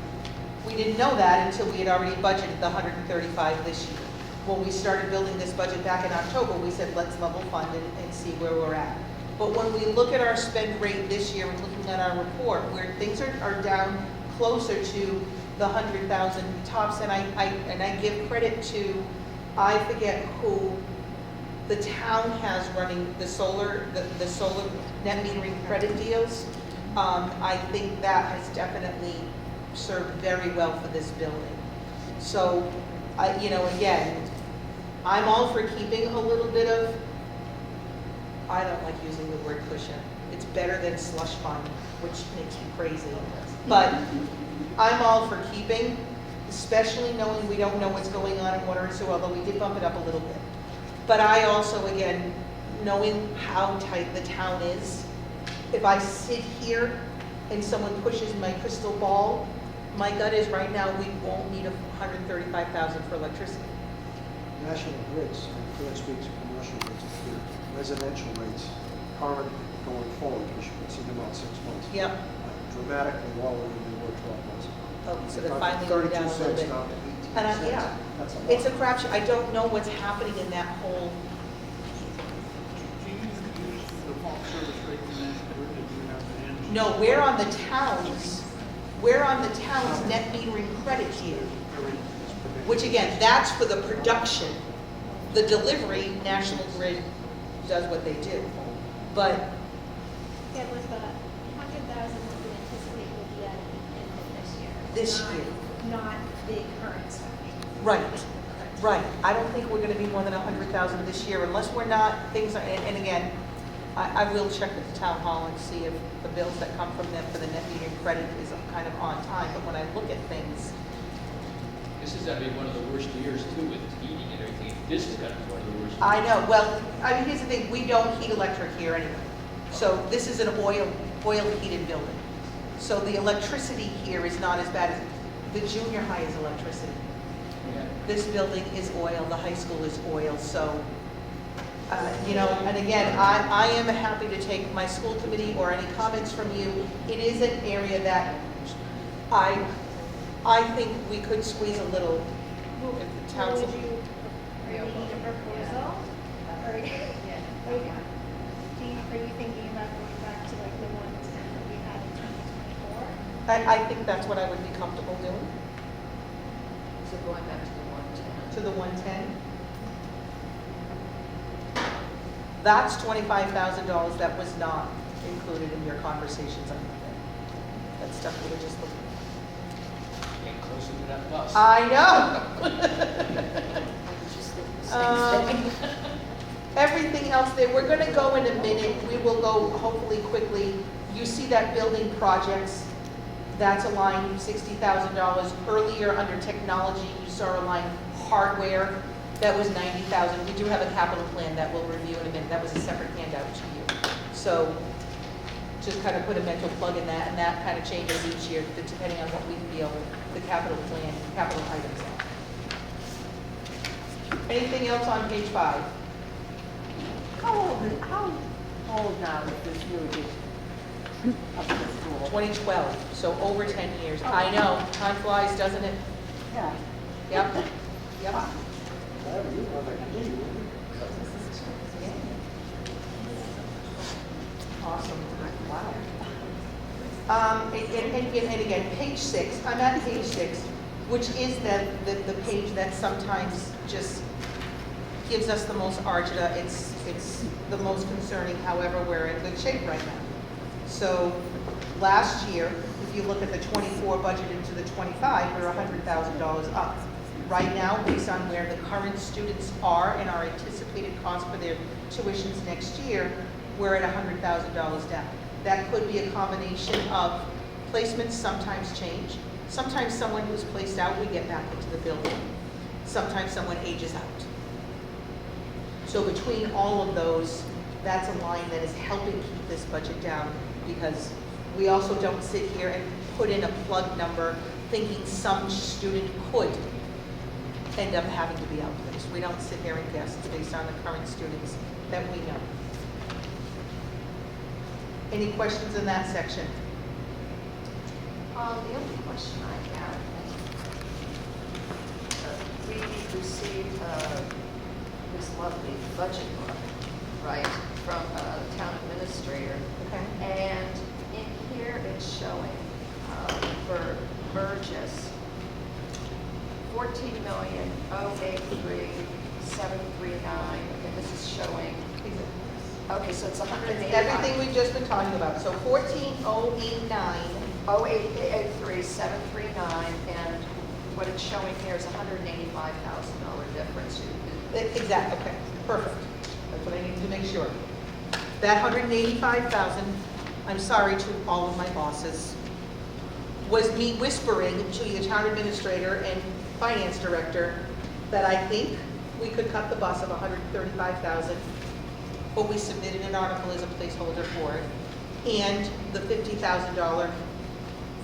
We didn't know that until we had already budgeted the $135 this year. When we started building this budget back in October, we said, let's level fund and see where we're at. But when we look at our spend rate this year and looking at our report, where things are down closer to the 100,000 tops, and I give credit to, I forget who the town has running the solar net metering credit deals. I think that has definitely served very well for this building. So, again, I'm all for keeping a little bit of, I don't like using the word cushion. It's better than slush fund, which makes me crazy. But I'm all for keeping, especially knowing we don't know what's going on in water and sewer, although we did bump it up a little bit. But I also, again, knowing how tight the town is, if I sit here and someone pushes my crystal ball, my gut is right now we won't need $135,000 for electricity. National grids, I can't speak to commercial rates, residential rates, current going forward, which you can see them out 6 months. Yep. Dramatically lower than they were 12 months ago. Oh, so they're From finally going down a 32 little cents bit. down to 18 And cents. yeah, That's a lot. it's a crapshoot. I don't know what's happening in that whole, Do you use the default service rate from National Grid, or do you have the end? no, we're on the town's net metering credit tier. Which again, that's for the production. The delivery, National Grid does what they do. But It was the 100,000 we anticipate will be at the end of this year. This not- year. Not the current spending. Right. I don't think we're gonna be more than 100,000 this year unless we're not, things are, and again, I will check with the town hall and see if the bills that come from them for the net metering credit is kind of on time. But when I look at things, This is gonna be one of the worst years too with heating and everything. This is gonna be one of the worst. I know, well, I mean, here's the thing, we don't heat electric here anyway. So this is an oil heated building. So the electricity here is not as bad as, the junior high is electricity. This building is oil, the high school is oil, so, you know, and again, I am happy to take my school committee or any comments from you. It is an area that I think we could squeeze a little if the town's. Would you really need a proposal? Or, are you thinking about going back to like the 110 that we had in 2024? I think that's what I would be comfortable doing, So going back to the 110. to the 110. That's $25,000 that was not included in your conversations on Monday. That stuff we were just looking at. Getting closer to that bus. I know. Everything else there, we're gonna go in a minute, we will go hopefully quickly. You see that building projects, that's a line $60,000. Earlier under technology, you saw a line hardware, that was $90,000. We do have a capital plan that we'll review in a minute, that was a separate handout to you. So just kind of put a mental plug in that, and that kind of changes each year, depending on what we feel the capital plan, capital items are. Anything else on page 5? How old now is this new edition of the school? 2012, so over 10 years. I know, time flies, doesn't it? Yeah. Yep, yep. Whatever you want to do. Awesome, wow. And again, page 6, I'm at page 6, which is the page that sometimes just gives us the most agita. It's the most concerning, however, we're in good shape right now. So last year, if you look at the 24 budget into the 25, we're $100,000 up. Right now, based on where the current students are and our anticipated cost for their tuitions next year, we're at $100,000 down. That could be a combination of placements sometimes change. Sometimes someone who's placed out, we get back into the building. Sometimes someone ages out. So between all of those, that's a line that is helping keep this budget down, because we also don't sit here and put in a plug number thinking some student could end up having to be outplaced. We don't sit here and guess. It's based on the current students that we know. Any questions in that section? The only question I have, we received this lovely budget book, right, from the town administrator. Okay. And in here it's showing for Burgess, 14,083,739, and this is showing, okay, so it's 185. Everything we've just been talking about. So 14,089. 083,739, and what it's showing here is $185,000 difference. Exactly, okay, perfect. That's what I needed to make sure. That 185,000, I'm sorry to all of my bosses, was me whispering to the town administrator and finance director that I think we could cut the bus of 135,000, but we submitted an article as a placeholder for it, and the $50,000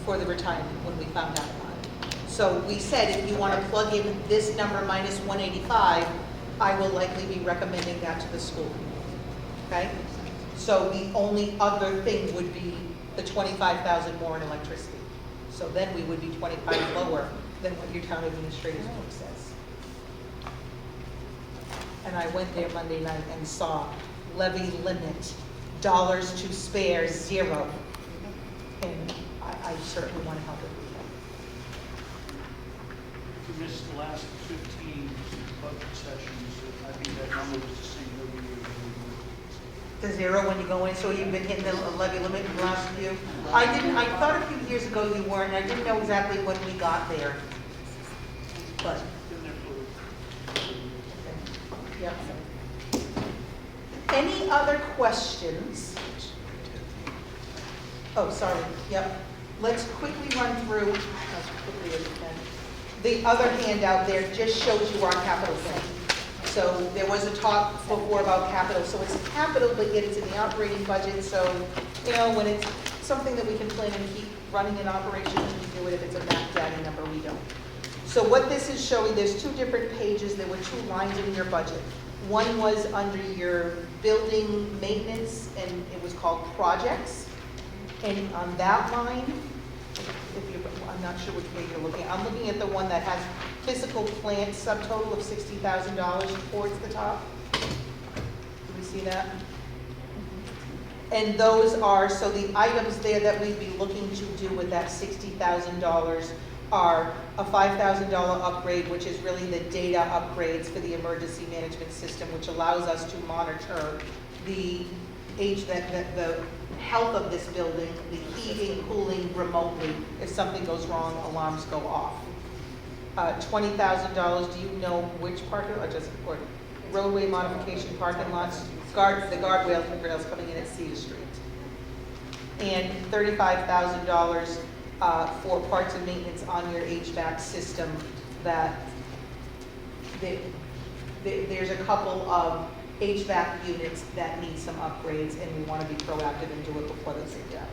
for the retirement when we found out about it. So we said, if you want to plug in this number minus 185, I will likely be recommending that to the school. Okay? So the only other thing would be the 25,000 more in electricity. So then we would be 25 lower than what your town administrator's book says. And I went there Monday night and saw levy limit, dollars to spare, 0. And I certainly want to help it. If you missed the last 15 budget sessions, I think that number was the same every year. To 0 when you go in, so you've been hitting the levy limit in the last few? I thought a few years ago you weren't, I didn't know exactly when we got there. But, Been there for yep. Any other questions? Oh, sorry, yep. Let's quickly run through, as quickly as we can. The other handout there just shows you our capital plan. So there was a talk before about capital, so it's capital, but yet it's in the operating budget, so, you know, when it's something that we can plan and keep running in operation, we do it. If it's a mapped data number, we don't. So what this is showing, there's two different pages, there were two lines in your budget. One was under your building maintenance, and it was called projects. And on that line, if you, I'm not sure which page you're looking at. I'm looking at the one that has physical plant subtotal of $60,000 towards the top. Do we see that? And those are, so the items there that we'd be looking to do with that $60,000 are a $5,000 upgrade, which is really the data upgrades for the emergency management system, which allows us to monitor the the health of this building, the heating, cooling remotely. If something goes wrong, alarms go off. $20,000, do you know which parking, or roadway modification parking lots? The guardrails and rails coming in at Cedar Street. And $35,000 for parts and maintenance on your HVAC system that there's a couple of HVAC units that need some upgrades, and we want to be proactive and do it before those are done.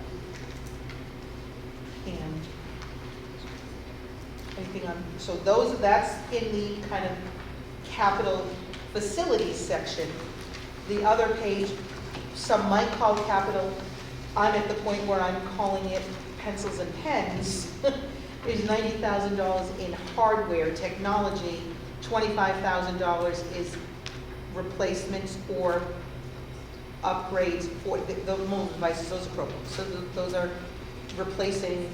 And anything on, so that's in the kind of capital facilities section. The other page, some might call capital, I'm at the point where I'm calling it pencils and pens, is $90,000 in hardware technology, $25,000 is replacements or upgrades for the mobile devices, those are Chromebooks. So those are replacing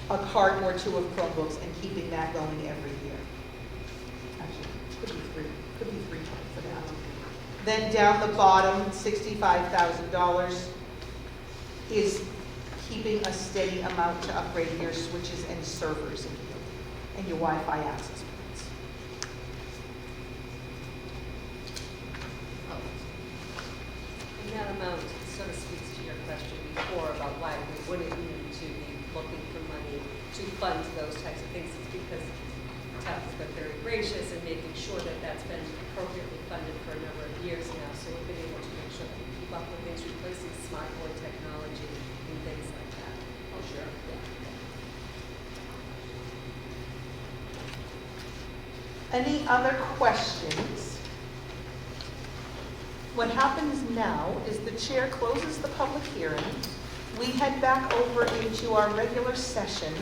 a cart or two of Chromebooks and keeping that going every year. Actually, could be three for that. Then down the bottom, $65,000 is keeping a steady amount to upgrade your switches and servers and your Wi-Fi access points. And that amount sort of speaks to your question before about why we wouldn't need to be looking for money to fund those types of things. It's because TAP has been very gracious in making sure that that's been appropriately funded for a number of years now. So we've been able to make sure that we keep up with things, replacing smart board technology and things like that. Oh, sure. Yeah. Any other questions? What happens now is the chair closes the public hearing. We head back over into our regular session.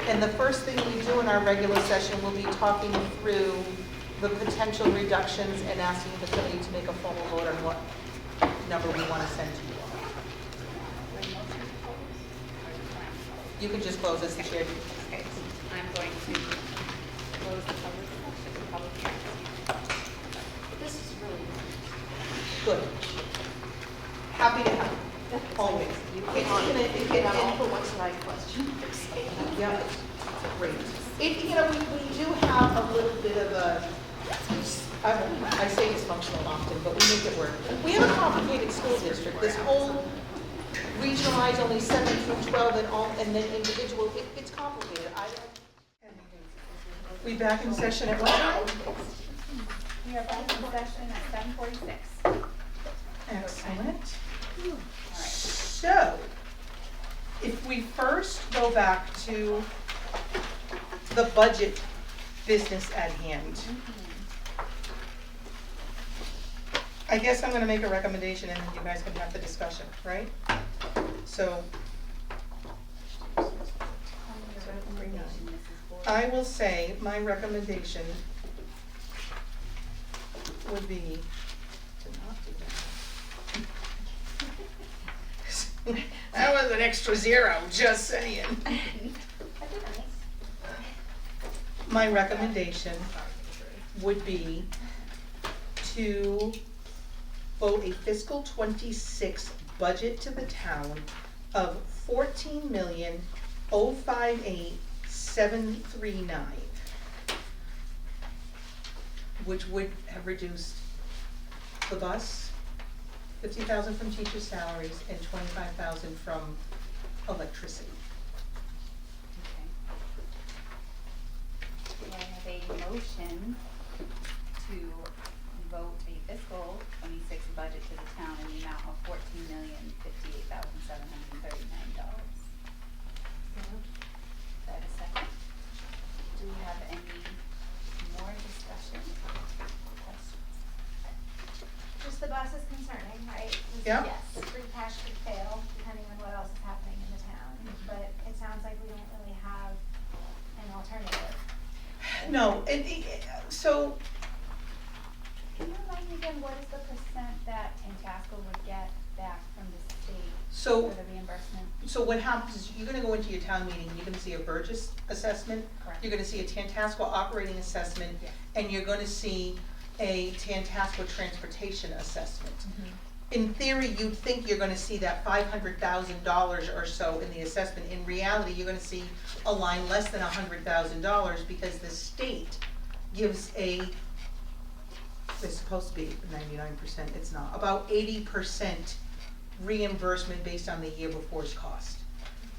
And the first thing we do in our regular session will be talking through the potential reductions and asking the committee to make a formal vote on what number we want to send to you all. You can just close as the chair. Okay, I'm going to close the public hearing. This is really Good. Happy to help, always. You can for what's the right question. Yeah, great. We do have a little bit of a, I say dysfunctional often, but we make it work. We have a complicated school district. This whole regionalized only 7 through 12 and then individual, it's complicated. We back in session at what time? We are back in session at 7:46. Excellent. So, if we first go back to the budget business at hand, I guess I'm gonna make a recommendation and you guys can have the discussion, right? So, I will say my recommendation would be to not do that. That was an extra zero, just saying. My recommendation would be to vote a fiscal '26 budget to the town of $14,058,739, which would have reduced the bus, $50,000 from teacher salaries, and $25,000 from electricity. Okay. Do I have a motion to Yeah. Yes, free cash could fail, depending on what else is happening in the town, but it sounds like we don't really have an alternative. No, so, Can you remind me again, what is the percent that Tantasco would get back from the state so, for the reimbursement? so what happens is you're gonna go into your town meeting, and you're gonna see a Burgess assessment, Correct. you're gonna see a Tantasco operating assessment, Yes. and you're gonna see a Tantasco transportation assessment. In theory, you'd think you're gonna see that $500,000 or so in the assessment. In reality, you're gonna see a line less than $100,000 because the state gives it's supposed to be 99%, it's not, about 80% reimbursement based on the year before's cost.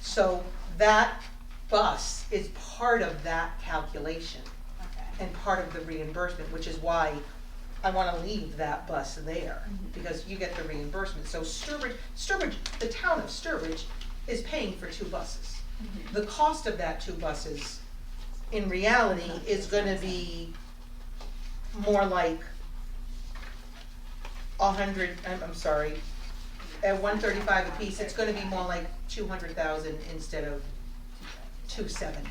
So that bus is part of that calculation Okay. and part of the reimbursement, which is why I wanna leave that bus there, because you get the reimbursement. So Sturbridge, the town of Sturbridge is paying for 2 buses. The cost of that 2 buses, in reality, is gonna be more like at $135 apiece, it's gonna be more like 200,000 instead of 270,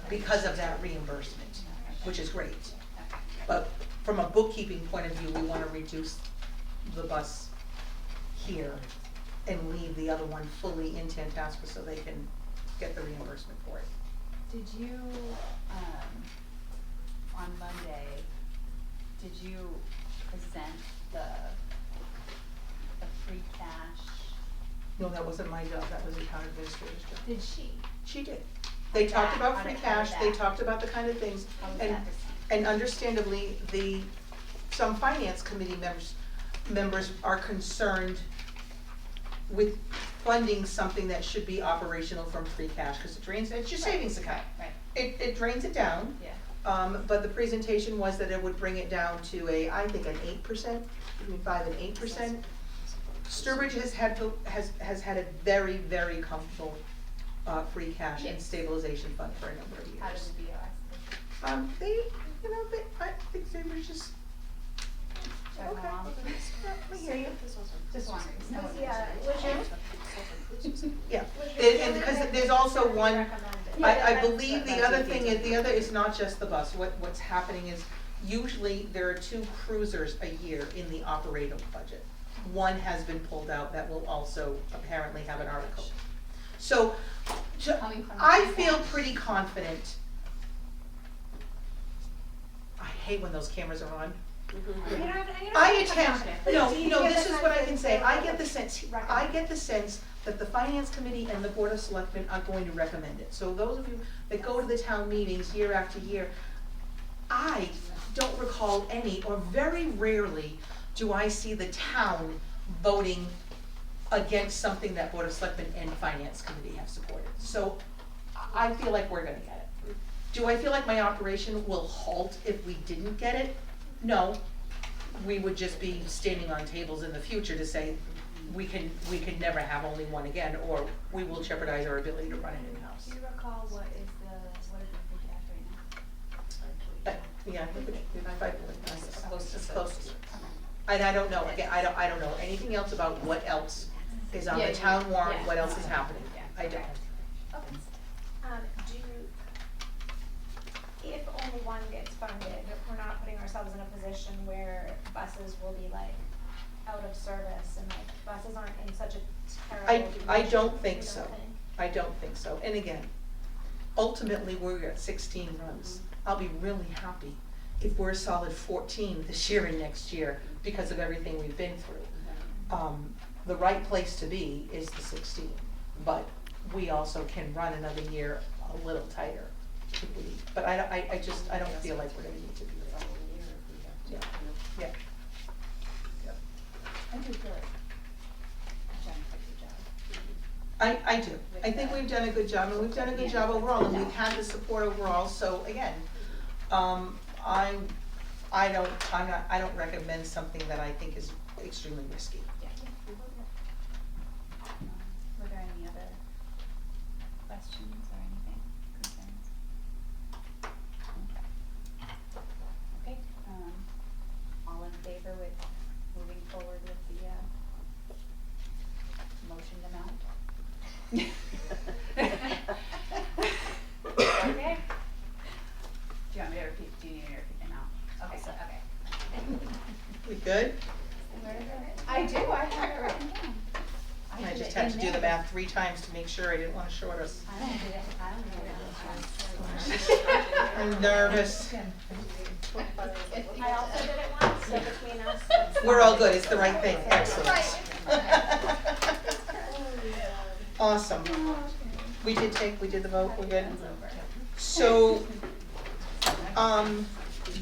because of that reimbursement, which is great. But from a bookkeeping point of view, we wanna reduce the bus here and leave the other one fully in Tantasco so they can get the reimbursement for it. Did you, on Monday, did you present the free cash? No, that wasn't my job, that was the town administrator's job. Did she? She did. They talked How about did- free how did cash, they that- talked about the kind of things, How was and, that received? and understandably, some finance committee members are concerned with funding something that should be operational from free cash, cause it drains, it's your savings account. Right, It drains it down. yeah. But the presentation was that it would bring it down to I think an 8%, between 5 and 8%. Sturbridge has had a very, very comfortable, free cash and Yes. stabilization fund for a number of years. How did the BOS? I think they were just, Chugging okay, along? I hear you. Just wondering. No one Yeah, knows. Yeah, Was and because there's also one, recommended. I believe the other thing is, the other is not just the bus, what's happening is, usually there are 2 cruisers a year in the operating budget. One has been pulled out that will also apparently have an article. So, Coming from I free feel cash. pretty confident. I hate when those cameras are on. I attempt, no, this is what I can say, I get the sense that the finance committee and the board of selectmen are going to recommend it. So those of you that go to the town meetings year after year, I don't recall any, or very rarely do I see the town voting against something that board of selectmen and finance committee have supported. So I feel like we're gonna get it. Do I feel like my operation will halt if we didn't get it? No, we would just be standing on tables in the future to say, we can never have only one again, or we will jeopardize our ability to run it in-house. Do you recall what is the free cash right now? But, yeah, it's Close to close. six. And I don't know, again, I don't know anything else about what else is on Yeah, the town warrant, yeah. what else is happening, Yeah. I don't. Okay. If only one gets funded, we're not putting ourselves in a position where buses will be like out of service and like buses aren't in such a terrible condition. I don't think you so. think? I don't think so, and again, ultimately, we're at 16 runs. I'll be really happy if we're a solid 14 this year and next year because of everything we've been through. The right place to be is the 16, but we also can run another year a little tighter if we, but I don't feel like we're gonna need to be there. Yeah, yeah. I do feel like I've done a pretty good job. I do. I think we've done a good job, and we've done a good job overall, and we've had the support overall, so again, I don't recommend something that I think is extremely risky. Yeah. Were there any other questions or anything, concerns? Okay, all in favor with moving forward with the Good? I do, I have it written down. I did just it had in to do the there. math 3 times to make sure I didn't wanna short us. I don't do it, I don't do it. I'm nervous. I also did it once, so between us. We're all good, it's the right thing, excellent. Awesome. We did the vote, we're good? So,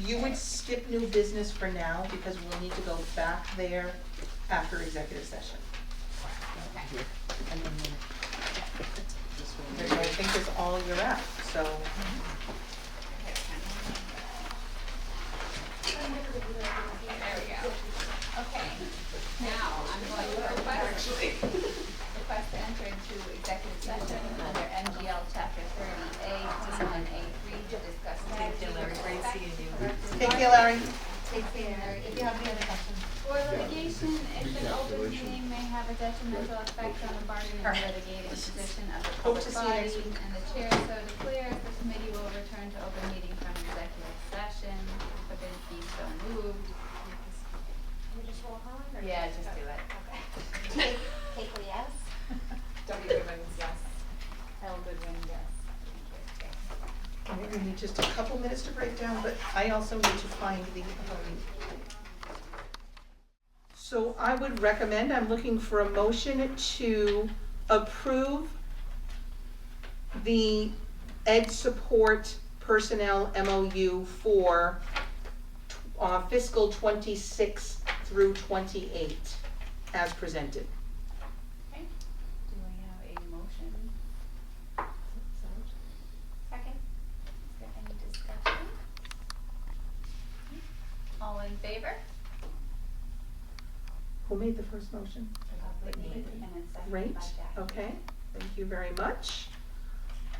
you would skip new business for now, because we'll need to go back there after executive session. Which I think is all you're at, so. There we go. Okay, now I'm going to request to enter into executive session under MGL Chapter 30A, D1A3 to discuss strategy. Take care, Larry. Take care. If you have any other questions. For litigation, if an open meeting may have a detrimental effect on the bargaining or litigating position of the Hope public to see you body, next week. and the chair so declares, the committee will return to open meeting from executive session. Kaminsky so moved. We just roll on? or- Yeah, just do it. Okay. Kegley, yes? W. Gibbons, yes. L. Goodwin, yes. All right, we need just a couple minutes to break down, but I also need to find the, so I would recommend, I'm looking for a motion to approve the Ed Support Personnel MOU for fiscal 26 through 28 as presented. Okay. Do we have a motion? Second? Is there any discussion? All in favor? Who made the first motion? Whitney, and then seconded Great, by Jackie. okay, thank you very much.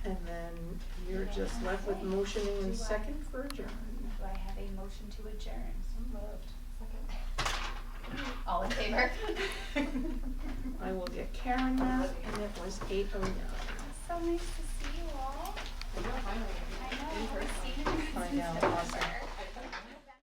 And then you're just left with motioning and second for adjourn. Do I have a motion to adjourn? So moved. Second. All in favor? I will get Karen that, and it was 8:09. So nice to see you all.